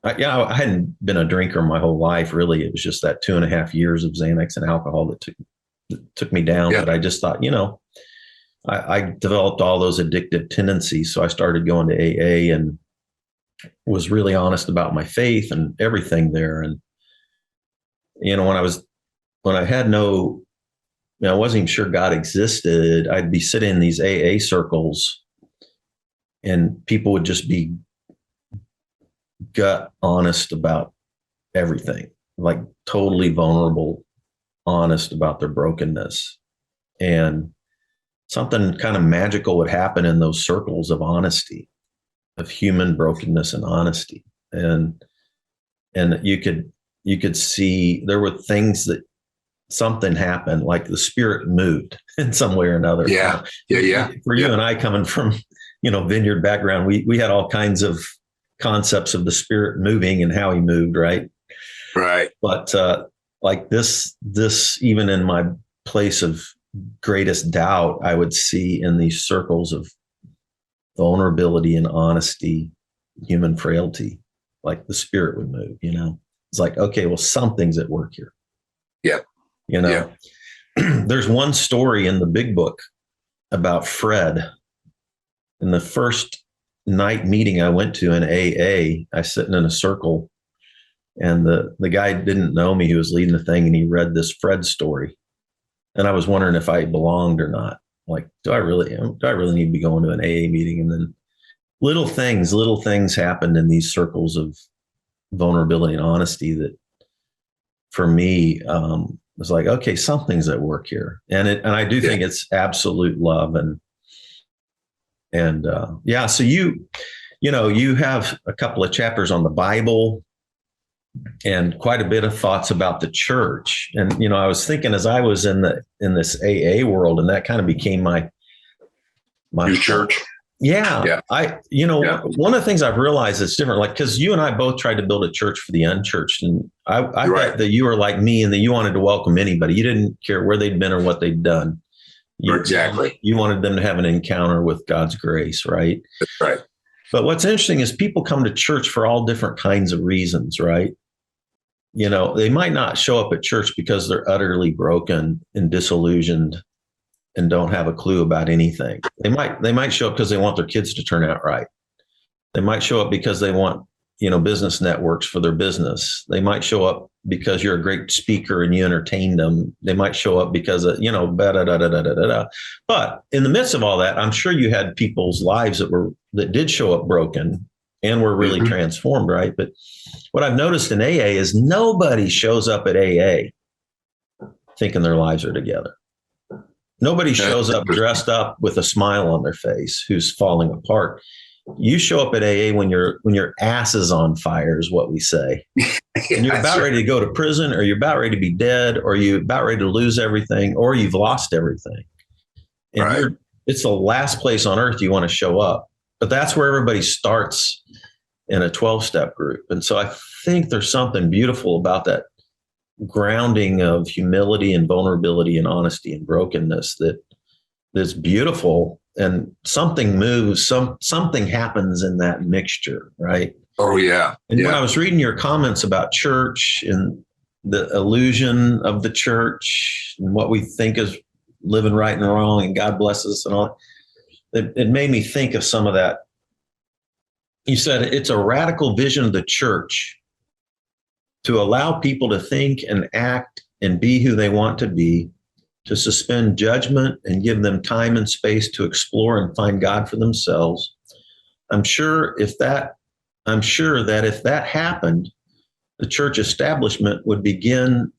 hadn't been a drinker my whole life, really. It was just that 2.5 years of Xanax and alcohol that took me down. But I just thought, you know, I developed all those addictive tendencies. So I started going to AA and was really honest about my faith and everything there. And, you know, when I had no, you know, I wasn't even sure God existed, I'd be sitting in these AA circles and people would just be gut honest about everything, like totally vulnerable, honest about their brokenness. And something kind of magical would happen in those circles of honesty, of human brokenness and honesty. And you could see there were things that something happened, like the spirit moved in some way or another. Yeah. For you and I, coming from, you know, vineyard background, we had all kinds of concepts of the spirit moving and how he moved, right? Right. But like this, even in my place of greatest doubt, I would see in these circles of vulnerability and honesty, human frailty, like the spirit would move, you know? It's like, okay, well, something's at work here. Yeah. You know, there's one story in the big book about Fred. In the first night meeting I went to in AA, I was sitting in a circle, and the guy didn't know me. He was leading the thing, and he read this Fred story. And I was wondering if I belonged or not. Like, do I really need to be going to an AA meeting? And then little things happened in these circles of vulnerability and honesty that, for me, was like, okay, something's at work here. And I do think it's absolute love. And so you have a couple of chapters on the Bible and quite a bit of thoughts about the church. And, you know, I was thinking as I was in this AA world, and that kind of became my your church. Yeah. One of the things I've realized is different, like, because you and I both tried to build a church for the unchurched. And I bet that you were like me, and that you wanted to welcome anybody. You didn't care where they'd been or what they'd done. Exactly. You wanted them to have an encounter with God's grace, right? That's right. But what's interesting is people come to church for all different kinds of reasons, right? You know, they might not show up at church because they're utterly broken and disillusioned and don't have a clue about anything. They might show up because they want their kids to turn out right. They might show up because they want, you know, business networks for their business. They might show up because you're a great speaker and you entertain them. They might show up because of, you know, But in the midst of all that, I'm sure you had people's lives that did show up broken and were really transformed, right? But what I've noticed in AA is nobody shows up at AA thinking their lives are together. Nobody shows up dressed up with a smile on their face who's falling apart. You show up at AA when your ass is on fire, is what we say. And you're about ready to go to prison, or you're about ready to be dead, or you're about ready to lose everything, or you've lost everything. And it's the last place on earth you want to show up. But that's where everybody starts in a 12-step group. And so I think there's something beautiful about that grounding of humility and vulnerability and honesty and brokenness that's beautiful. And something moves, something happens in that mixture, right? Oh, yeah. And when I was reading your comments about church and the illusion of the church and what we think is living right and wrong and God bless us and all, it made me think of some of that. You said it's a radical vision of the church to allow people to think and act and be who they want to be, to suspend judgment and give them time and space to explore and find God for themselves. I'm sure that if that happened, the church establishment would begin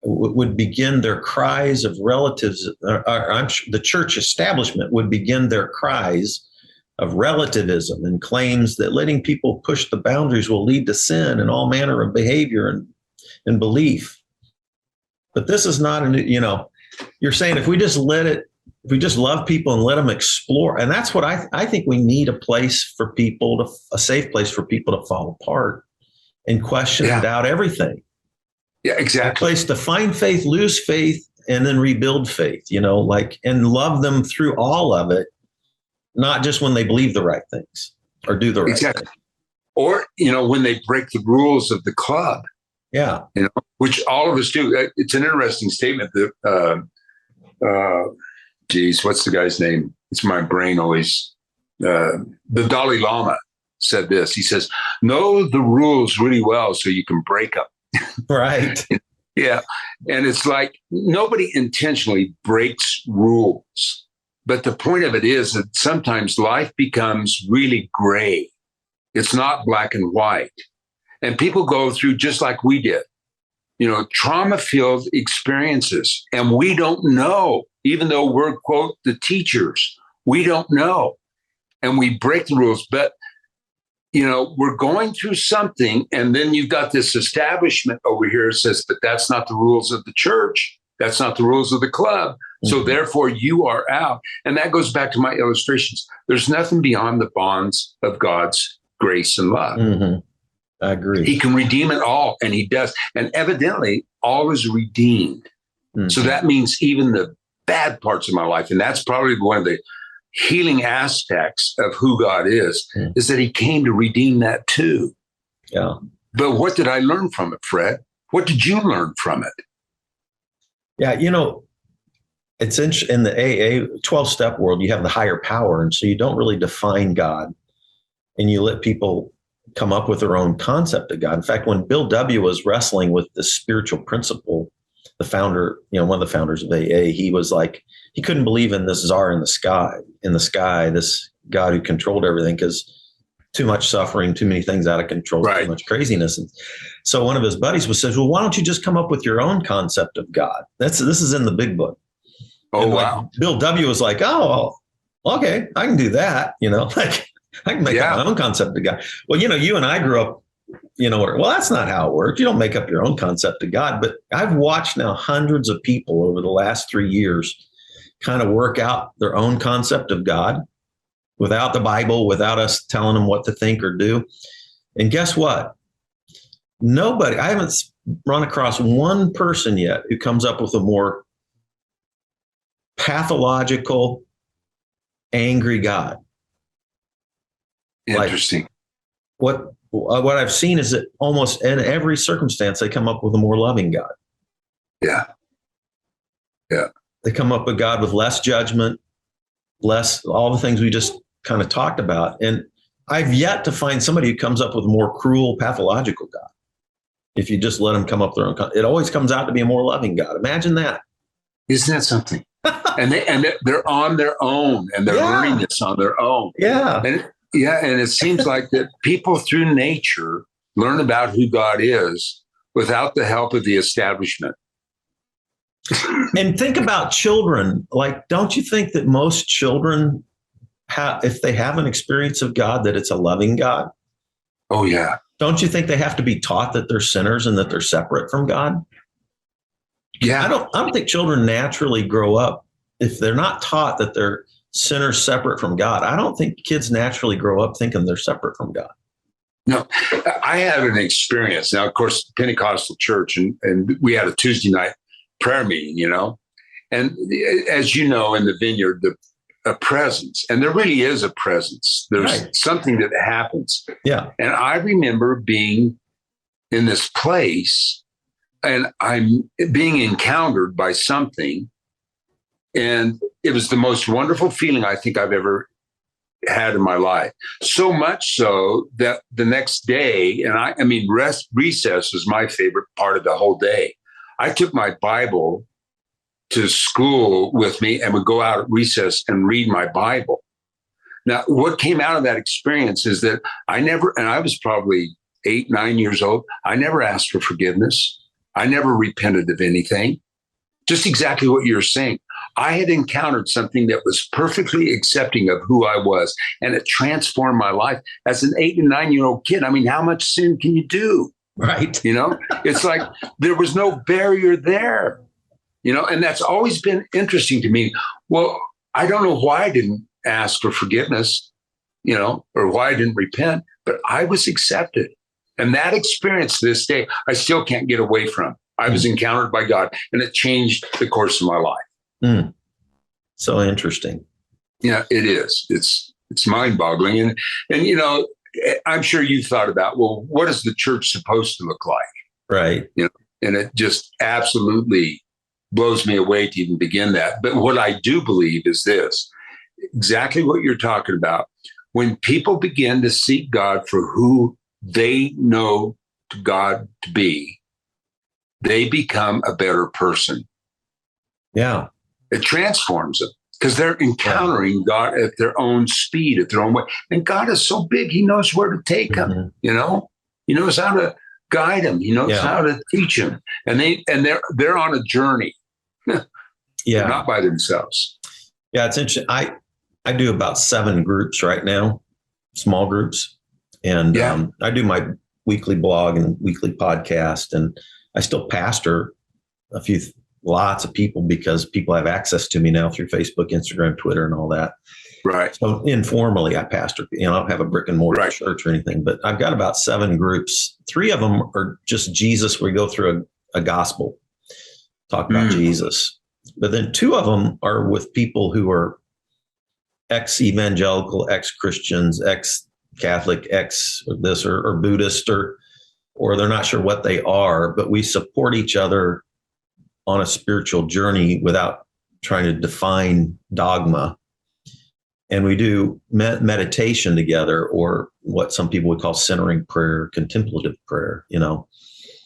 their cries of relatives. The church establishment would begin their cries of relativism and claims that letting people push the boundaries will lead to sin and all manner of behavior and belief. But this is not, you're saying if we just love people and let them explore, and that's what I think we need a safe place for people to fall apart and question and doubt everything. Yeah, exactly. A place to find faith, lose faith, and then rebuild faith, and love them through all of it, not just when they believe the right things or do the right thing. Or, when they break the rules of the club. Yeah. Which all of us do. It's an interesting statement that, what's the guy's name? It's my brain always. The Dalai Lama said this. He says, know the rules really well so you can break them. Right. Yeah. And it's like nobody intentionally breaks rules. But the point of it is that sometimes life becomes really gray. It's not black and white. And people go through just like we did, trauma-filled experiences. And we don't know, even though we're, quote, the teachers, we don't know. And we break the rules. But, we're going through something. And then you've got this establishment over here that says, but that's not the rules of the church. That's not the rules of the club. So therefore you are out. And that goes back to my illustrations. There's nothing beyond the bonds of God's grace and love. Mm-hmm. I agree. He can redeem it all, and he does. And evidently, all is redeemed. Mm-hmm. So that means even the bad parts of my life, and that's probably one of the healing aspects of who God is that he came to redeem that too. Yeah. But what did I learn from it, Fred? What did you learn from it? Yeah, it's in the AA 12-step world, you have the higher power. And so you don't really define God, and you let people come up with their own concept of God. In fact, when Bill W. was wrestling with the spiritual principle, the founder, one of the founders of AA, he was like, he couldn't believe in this czar in the sky, this God who controlled everything, because too much suffering, too many things out of control, too much craziness. And so one of his buddies says, well, why don't you just come up with your own concept of God? This is in the big book. Oh, and wow. Bill W. was like, oh, well, okay, I can do that. I can make up my own concept of God. Well, you and I grew up, well, that's not how it works. You don't make up your own concept of God. But I've watched now hundreds of people over the last 3 years kind of work out their own concept of God without the Bible, without us telling them what to think or do. And guess what? I haven't run across one person yet who comes up with a more pathological, angry God. Interesting. What I've seen is that almost in every circumstance, they come up with a more loving God. Yeah. Yeah. They come up with God with less judgment, less all the things we just kind of talked about. And I've yet to find somebody who comes up with a more cruel, pathological God. If you just let them come up with their own, it always comes out to be a more loving God. Imagine that. Isn't that something? and they're on their own, and they're learning this on their own. Yeah. And it seems like that people through nature learn about who God is without the help of the establishment. And think about children. Like, don't you think that most children if they have an experience of God, that it's a loving God? Oh, yeah. Don't you think they have to be taught that they're sinners and that they're separate from God? Yeah. I don't think children naturally grow up if they're not taught that they're sinners separate from God. I don't think kids naturally grow up thinking they're separate from God. No, I had an experience. Now, of course, Pentecostal church, and we had a Tuesday night prayer meeting, and as you know, in the vineyard, a presence, and there really is a presence. There's something that happens. Yeah. And I remember being in this place and I'm being encountered by something. And it was the most wonderful feeling I think I've ever had in my life. So much so that the next day, and I mean, recess was my favorite part of the whole day. I took my Bible to school with me and would go out at recess and read my Bible. Now, what came out of that experience is that I was probably 8, 9 years old. I never asked for forgiveness. I never repented of anything. Just exactly what you're saying. I had encountered something that was perfectly accepting of who I was, and it transformed my life as an 8 and 9-year-old kid. I mean, how much sin can you do? Right. It's like there was no barrier there. And that's always been interesting to me. Well, I don't know why I didn't ask for forgiveness, or why I didn't repent, but I was accepted. And that experience to this day, I still can't get away from. I was encountered by God, and it changed the course of my life. So interesting. Yeah, it is. It's mind-boggling. And I'm sure you've thought about, well, what is the church supposed to look like? Right. And it just absolutely blows me away to even begin that. But what I do believe is this, exactly what you're talking about. When people begin to seek God for who they know God to be, they become a better person. Yeah. It transforms them because they're encountering God at their own speed, at their own way. And God is so big, he knows where to take them, He knows how to guide them. He knows how to teach them. And they're on a journey. They're not by themselves. Yeah, it's interesting. I do about 7 groups right now, small groups. And I do my weekly blog and weekly podcast. And I still pastor lots of people because people have access to me now through Facebook, Instagram, Twitter, and all that. Right. So informally, I pastor. I don't have a brick and mortar church or anything, but I've got about 7 groups. 3 of them are just Jesus. We go through a gospel, talk about Jesus. But then 2 of them are with people who are ex-evangelical, ex-Christians, ex-Catholic, ex-this or Buddhist, or they're not sure what they are, but we support each other on a spiritual journey without trying to define dogma. And we do meditation together, or what some people would call centering prayer, contemplative prayer,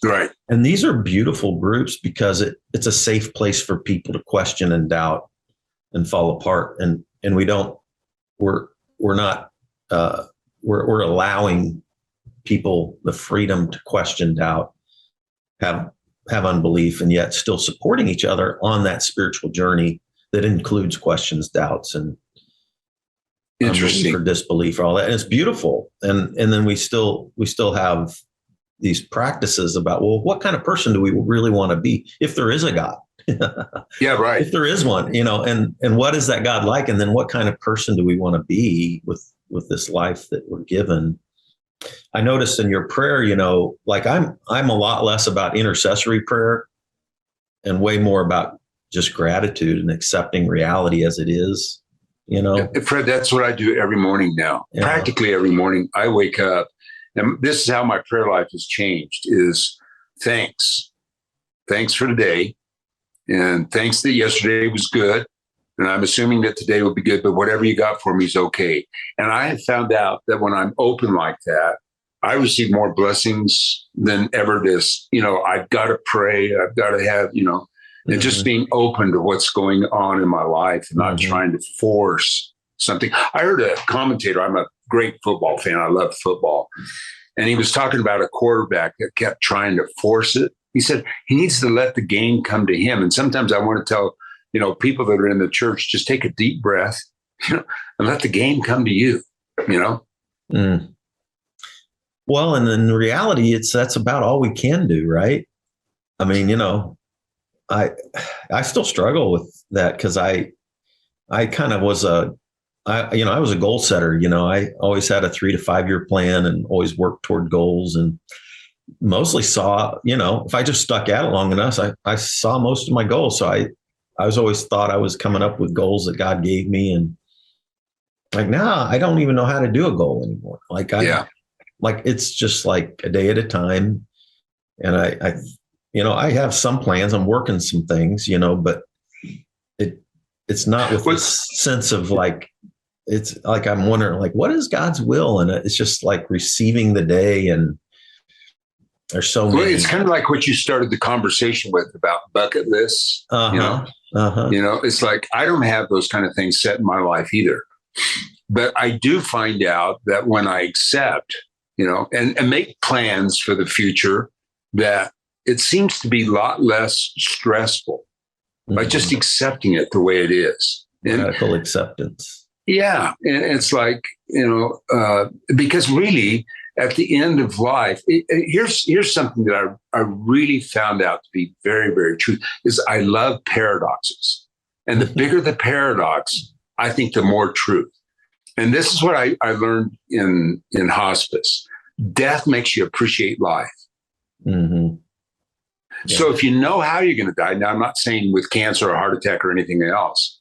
Right. And these are beautiful groups because it's a safe place for people to question and doubt and fall apart. And we're allowing people the freedom to question, doubt, have unbelief, and yet still supporting each other on that spiritual journey that includes questions, doubts, and interesting or disbelief, or all that. And it's beautiful. And then we still have these practices about, well, what kind of person do we really want to be if there is a God? Yeah, right. If there is one, and what is that God like? And then what kind of person do we want to be with this life that we're given? I noticed in your prayer, like I'm a lot less about intercessory prayer and way more about just gratitude and accepting reality as it is, Fred, that's what I do every morning now. Yeah. Practically every morning I wake up, and this is how my prayer life has changed, is thanks. Thanks for today. And thanks that yesterday was good. And I'm assuming that today will be good, but whatever you got for me is okay. And I have found out that when I'm open like that, I receive more blessings than ever this, I've got to pray. I've got to have, and just being open to what's going on in my life and not trying to force something. I heard a commentator, I'm a great football fan. I love football. And he was talking about a quarterback that kept trying to force it He said he needs to let the game come to him. And sometimes I want to tell, people that are in the church, just take a deep breath, and let the game come to you, Mm. Well, and in reality, that's about all we can do, right? I mean, I still struggle with that because I kind of was I was a goal setter. I always had a 3 to 5 year plan and always worked toward goals, and mostly saw, if I just stuck at it long enough, I saw most of my goals. So I was always thought I was coming up with goals that God gave me. And like, now I don't even know how to do a goal anymore. Like it's just like a day at a time. And I have some plans. I'm working some things, but it's not with this sense of like, it's like, I'm wondering like, what is God's will? And it's just like receiving the day. And there's so many. Well, it's kind of like what you started the conversation with about bucket lists. It's like, I don't have those kind of things set in my life either. But I do find out that when I accept, and make plans for the future, that it seems to be a lot less stressful by just accepting it the way it is. Radical acceptance. Yeah. And it's like, because really at the end of life, here's something that I really found out to be very, very true, is I love paradoxes. And the bigger the paradox, I think the more truth. And this is what I learned in hospice. Death makes you appreciate life. Mm-hmm. Yeah. So if you know how you're going to die, now I'm not saying with cancer or heart attack or anything else,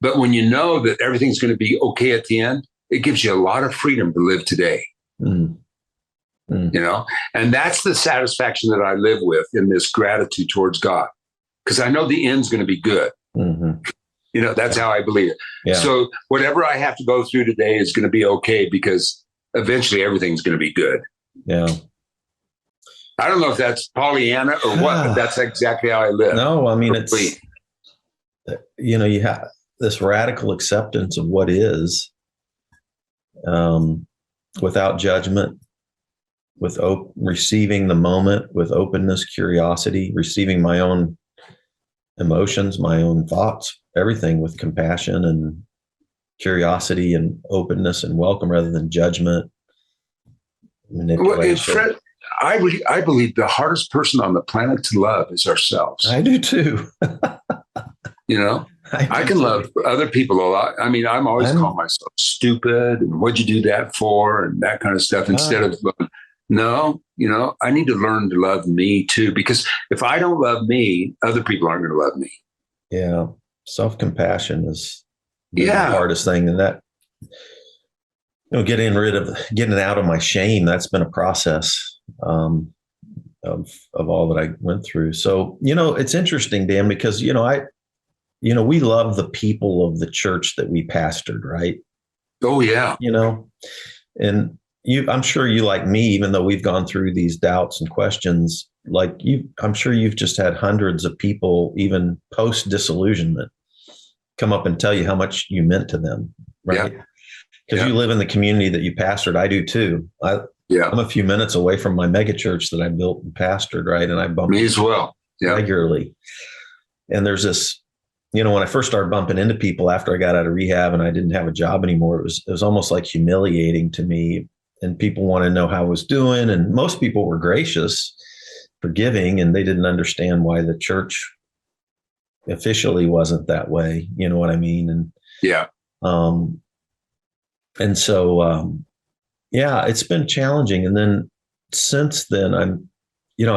but when you know that everything's going to be okay at the end, it gives you a lot of freedom to live today. Mm-hmm. And that's the satisfaction that I live with in this gratitude towards God, because I know the end's going to be good. Mm-hmm. That's how I believe it. Yeah. So whatever I have to go through today is going to be okay, because eventually everything's going to be good. Yeah. I don't know if that's Pollyanna or what, but that's exactly how I live. No, I mean, it's, you have this radical acceptance of what is, without judgment, with receiving the moment with openness, curiosity, receiving my own emotions, my own thoughts, everything with compassion and curiosity and openness and welcome rather than judgment, manipulation. Well, Fred, I believe the hardest person on the planet to love is ourselves. I do too. I can love other people a lot. I mean, I'm always calling myself stupid and what'd you do that for and that kind of stuff, instead of no, I need to learn to love me too, because if I don't love me, other people aren't going to love me. Yeah. Self-compassion is the hardest thing. And that, getting out of my shame, that's been a process of all that I went through. So, it's interesting, Dan, because, we love the people of the church that we pastored, right? Oh, yeah. And I'm sure you, like me, even though we've gone through these doubts and questions, like I'm sure you've just had hundreds of people, even post disillusionment, come up and tell you how much you meant to them, right? Because you live in the community that you pastored. I do too. I'm a few minutes away from my mega church that I built and pastored, right? And I bump me as well, regularly. And there's this, when I first started bumping into people after I got out of rehab and I didn't have a job anymore, it was almost like humiliating to me. And people wanted to know how I was doing. And most people were gracious, forgiving, and they didn't understand why the church officially wasn't that way. You know what I mean? And and so, it's been challenging. And then since then, I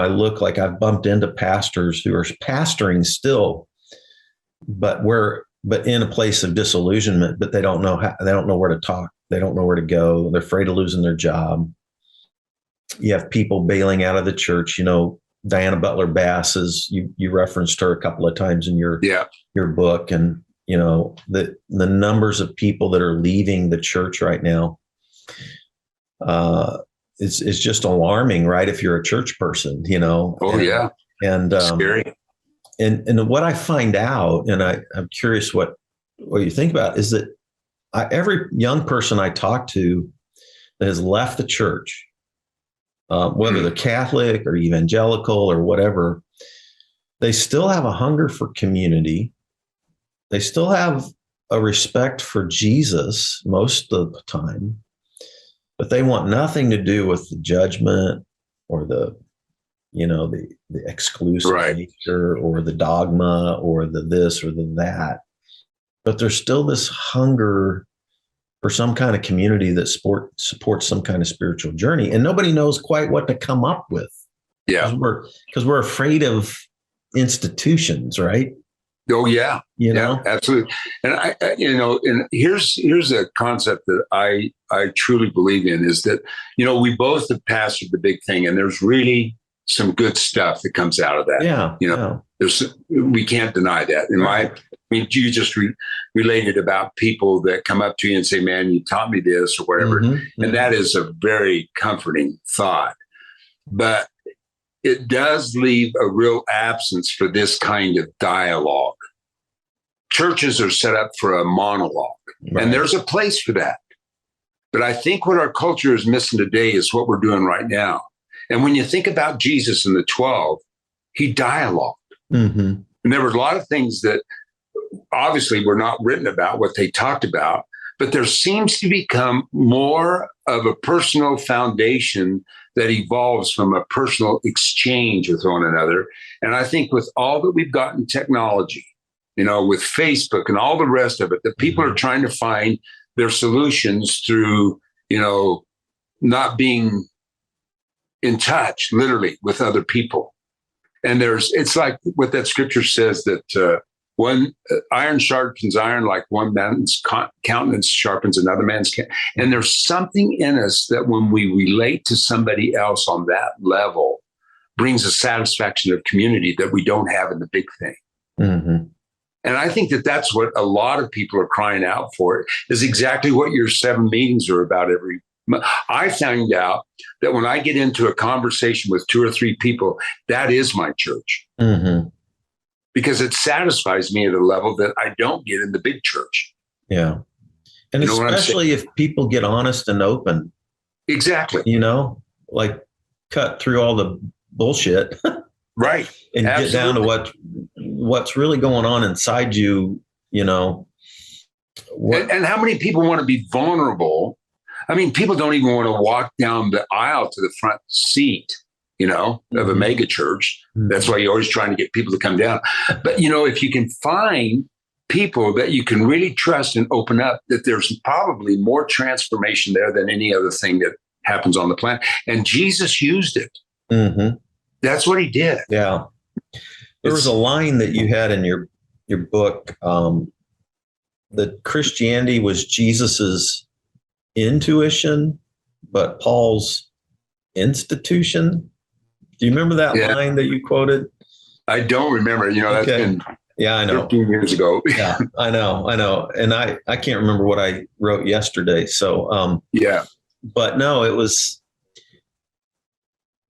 look like I've bumped into pastors who are pastoring still, but in a place of disillusionment, but they don't know where to talk. They don't know where to go. They're afraid of losing their job. You have people bailing out of the church. Diana Butler Bass, you referenced her a couple of times in your book, and the numbers of people that are leaving the church right now is just alarming, right? If you're a church person, and scary. And what I find out, and I'm curious what you think about, is that every young person I talk to that has left the church whether they're Catholic or evangelical or whatever, they still have a hunger for community. They still have a respect for Jesus most of the time, but they want nothing to do with the judgment or the exclusive nature or the dogma or the this or the that. But there's still this hunger for some kind of community that supports some kind of spiritual journey. And nobody knows quite what to come up with. Yeah. Because we're afraid of institutions, right? Oh, yeah. Yeah, absolutely. And and here's a concept that I truly believe in is that, we both have pastored the big thing, and there's really some good stuff that comes out of that. Yeah. We can't deny that. You just related about people that come up to you and say, man, you taught me this or whatever. Mm-hmm. And that is a very comforting thought. But it does leave a real absence for this kind of dialogue. Churches are set up for a monologue, and there's a place for that. But I think what our culture is missing today is what we're doing right now. And when you think about Jesus and the 12, he dialogued. Mm-hmm. And there were a lot of things that obviously were not written about what they talked about, but there seems to become more of a personal foundation that evolves from a personal exchange with one another. And I think with all that we've got in technology, with Facebook and all the rest of it, that people are trying to find their solutions through, not being in touch literally with other people. And it's like what that scripture says that one iron sharpens iron, like one man's countenance sharpens another man's countenance. And there's something in us that when we relate to somebody else on that level brings a satisfaction of community that we don't have in the big thing. Mm-hmm. And I think that that's what a lot of people are crying out for, is exactly what your 7 meetings are about every month. I found out that when I get into a conversation with 2 or 3 people, that is my church. Mm-hmm. Because it satisfies me at a level that I don't get in the big church. Yeah. And especially if people get honest and open. Exactly. Like cut through all the bullshit. Right. And Absolutely. Get down to what's really going on inside you, And how many people want to be vulnerable? I mean, people don't even want to walk down the aisle to the front seat, of a mega church. Mm-hmm. That's why you're always trying to get people to come down. But, if you can find people that you can really trust and open up, that there's probably more transformation there than any other thing that happens on the planet. And Jesus used it. Mm-hmm. That's what he did. Yeah. There was a line that you had in your book, that Christianity was Jesus's intuition, but Paul's institution. Do you remember that line that you quoted? I don't remember. That's been I know 15 years ago. Yeah, I know. And I can't remember what I wrote yesterday. So, but no, it was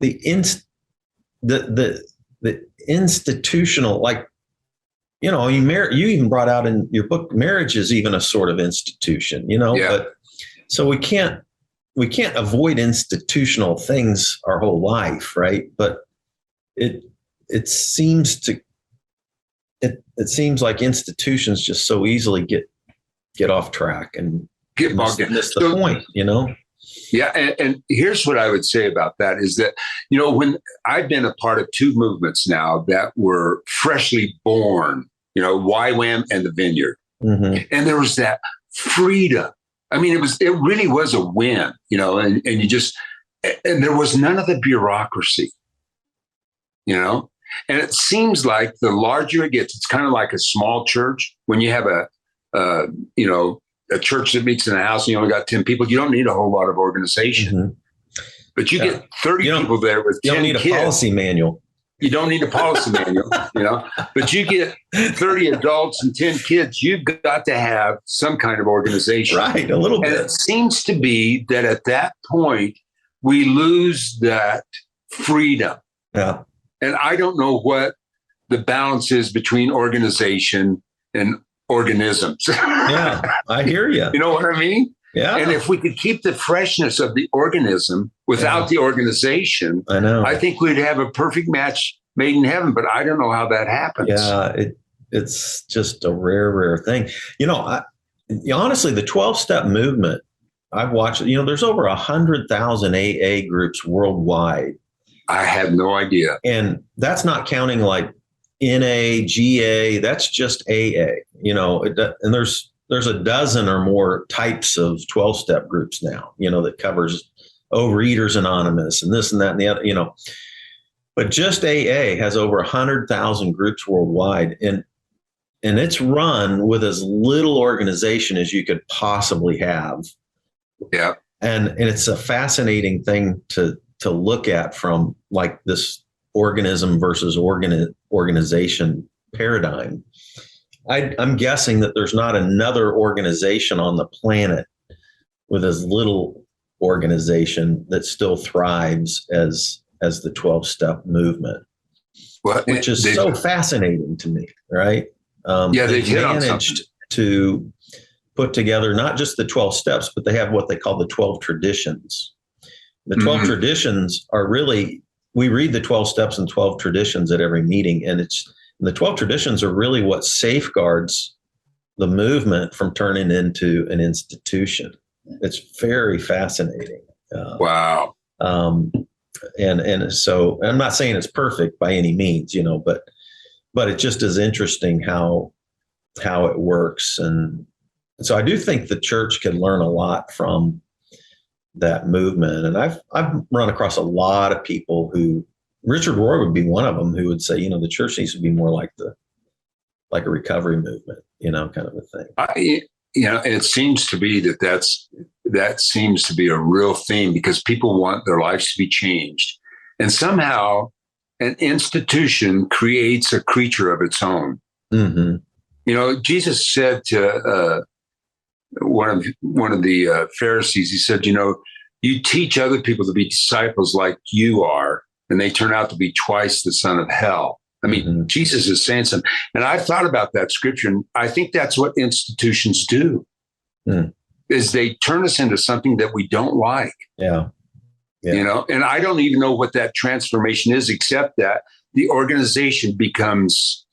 the institutional, like, you even brought out in your book, marriage is even a sort of institution, but so we can't avoid institutional things our whole life. Right. But it seems like institutions just so easily get off track and miss the point, Yeah. And here's what I would say about that is that, when I've been a part of 2 movements now that were freshly born, YWAM and the Vineyard. Mm-hmm. And there was that freedom. I mean, it really was a win, and there was none of the bureaucracy, and it seems like the larger it gets, it's kind of like a small church. When you have a church that meets in a house and you only got 10 people, you don't need a whole lot of organization. Mm-hmm. But you get 30 people there with 10 kids. You don't need a policy manual. You don't need a policy manual, but you get 30 adults and 10 kids, you've got to have some kind of organization. Right, a little bit. And it seems to be that at that point, we lose that freedom. Yeah. And I don't know what the balance is between organization and organisms. Yeah, I hear you. You know what I mean? Yeah. And if we could keep the freshness of the organism without the organization, I think we'd have a perfect match made in heaven. But I don't know how that happens. Yeah, it's just a rare thing. Honestly, the 12-step movement, I've watched, there's over 100,000 AA groups worldwide. I had no idea. And that's not counting like NA, GA, that's just AA, and there's a dozen or more types of 12-step groups now, that covers Overeaters Anonymous and this and that and the other, but just AA has over 100,000 groups worldwide. And it's run with as little organization as you could possibly have. Yeah. And it's a fascinating thing to look at from like this organism versus organization paradigm. I'm guessing that there's not another organization on the planet with as little organization that still thrives as the 12-step movement, which is so fascinating to me, right? They've managed to put together not just the 12 steps, but they have what they call the 12 traditions. The 12 traditions are really, we read the 12 steps and 12 traditions at every meeting, and the 12 traditions are really what safeguards the movement from turning into an institution. It's very fascinating. Wow. And so I'm not saying it's perfect by any means, but it just is interesting how it works. And so I do think the church can learn a lot from that movement. And I've run across a lot of people who, Richard Rohr would be one of them, who would say, the church needs to be more like a recovery movement, kind of a thing. And it seems to be that seems to be a real theme, because people want their lives to be changed. And somehow an institution creates a creature of its own. Mm-hmm. Jesus said to one of the Pharisees, he said, you teach other people to be disciples like you are, and they turn out to be twice the son of hell. I mean, Jesus is saying something. And I thought about that scripture, and I think that's what institutions do, is they turn us into something that we don't like. Yeah. And I don't even know what that transformation is, except that the organization becomes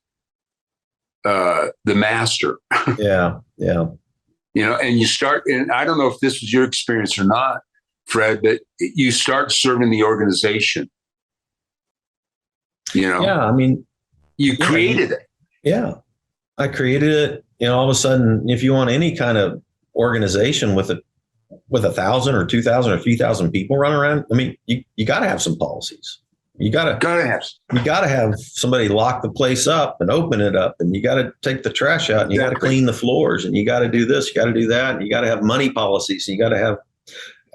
the master. Yeah. And you start, and I don't know if this was your experience or not, Fred, but you start serving the organization. Yeah, I mean, you created it. Yeah, I created it. All of a sudden, if you want any kind of organization with 1,000 or 2,000 or 3,000 people running around, I mean, you got to have some policies. You got to have somebody lock the place up and open it up, and you got to take the trash out, and you got to clean the floors, and you got to do this, you got to do that, and you got to have money policies, and you got to have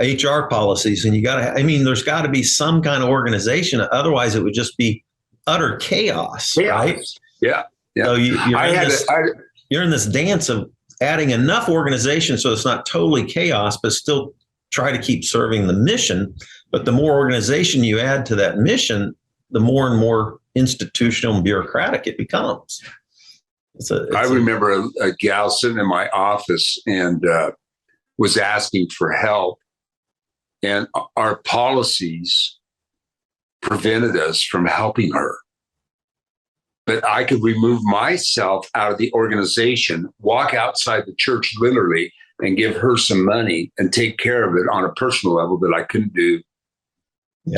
HR policies, and you got to. There's got to be some kind of organization. Otherwise, it would just be utter chaos, right? Yeah. So you're in this dance of adding enough organization so it's not totally chaos, but still try to keep serving the mission. But the more organization you add to that mission, the more and more institutional and bureaucratic it becomes. I remember a gal sitting in my office and was asking for help, and our policies prevented us from helping her. But I could remove myself out of the organization, walk outside the church literally, and give her some money and take care of it on a personal level that I couldn't do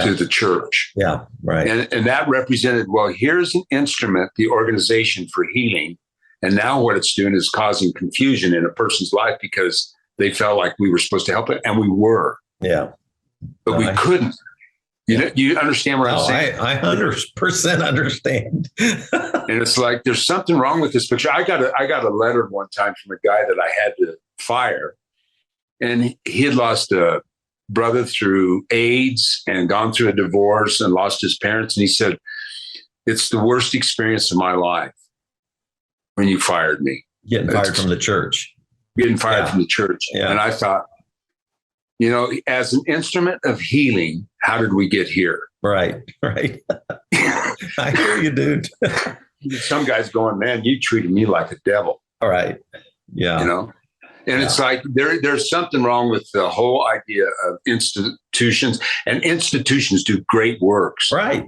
to the church. Yeah, right. And that represented, well, here's an instrument, the organization for healing. And now what it's doing is causing confusion in a person's life because they felt like we were supposed to help it, and we were. Yeah. But we couldn't. You understand what I'm saying? I 100% understand. And it's like, there's something wrong with this picture. I got a letter one time from a guy that I had to fire, and he had lost a brother through AIDS and gone through a divorce and lost his parents. And he said, it's the worst experience of my life when you fired me. Getting fired from the church. From the church. Yeah. And I thought, as an instrument of healing, how did we get here? Right. I hear you, dude. Some guy's going, man, you treated me like a devil. All right. Yeah. And it's like there's something wrong with the whole idea of institutions, and institutions do great works. Right.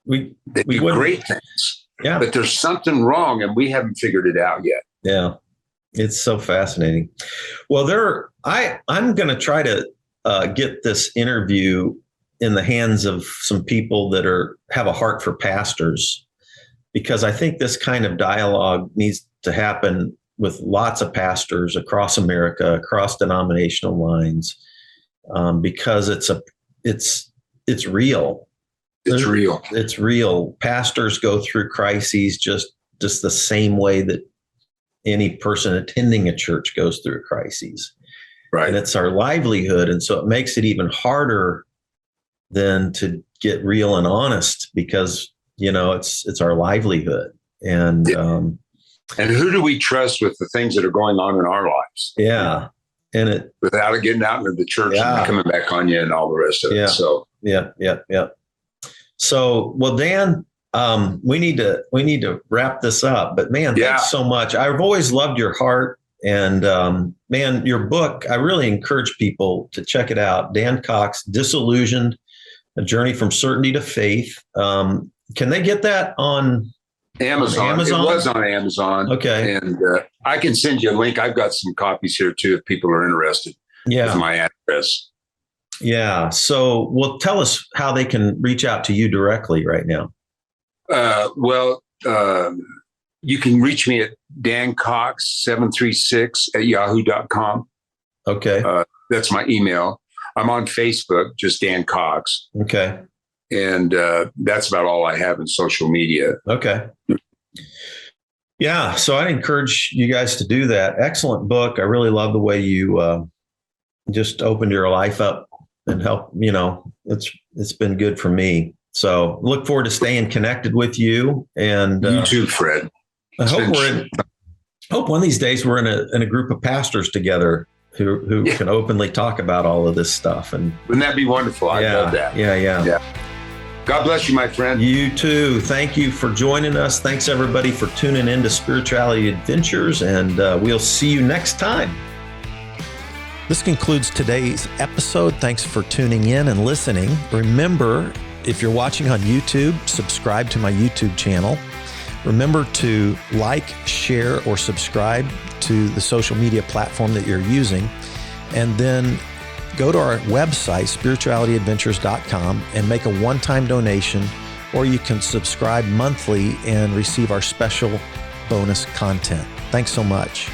They do great things. Yeah. But there's something wrong, and we haven't figured it out yet. Yeah. It's so fascinating. Well, I'm going to try to get this interview in the hands of some people that have a heart for pastors, because I think this kind of dialogue needs to happen with lots of pastors across America, across denominational lines, because it's real. It's real. It's real. Pastors go through crises just the same way that any person attending a church goes through crises. Right. And it's our livelihood. And so it makes it even harder than to get real and honest, because, it's our livelihood. And, and who do we trust with the things that are going on in our lives? Yeah. And without it getting out into the church and coming back on you and all the rest of it. So, yeah. So, well, Dan, we need to wrap this up, but man, thanks so much. I've always loved your heart, and man, your book, I really encourage people to check it out. Dan Cox, Disillusioned, A Journey from Certainty to Faith. Can they get that on Amazon? It was on Amazon. Okay. And I can send you a link. I've got some copies here too, if people are interested. With my address. Yeah. So, well, tell us how they can reach out to you directly right now. You can reach me at dancox736@yahoo.com. Okay. That's my email. I'm on Facebook, just Dan Cox. Okay. And that's about all I have in social media. Okay. Yeah. So I'd encourage you guys to do that. Excellent book. I really love the way you just opened your life up and help. It's been good for me. So look forward to staying connected with you. And you too, Fred. I hope one of these days we're in a group of pastors together who can openly talk about all of this stuff. And wouldn't that be wonderful? I love that. Yeah. God bless you, my friend. You too. Thank you for joining us. Thanks everybody for tuning in to Spirituality Adventures, and we'll see you next time. This concludes today's episode. Thanks for tuning in and listening. Remember, if you're watching on YouTube, subscribe to my YouTube channel. Remember to like, share, or subscribe to the social media platform that you're using. And then go to our website, spiritualityadventures.com, and make a one-time donation, or you can subscribe monthly and receive our special bonus content. Thanks so much.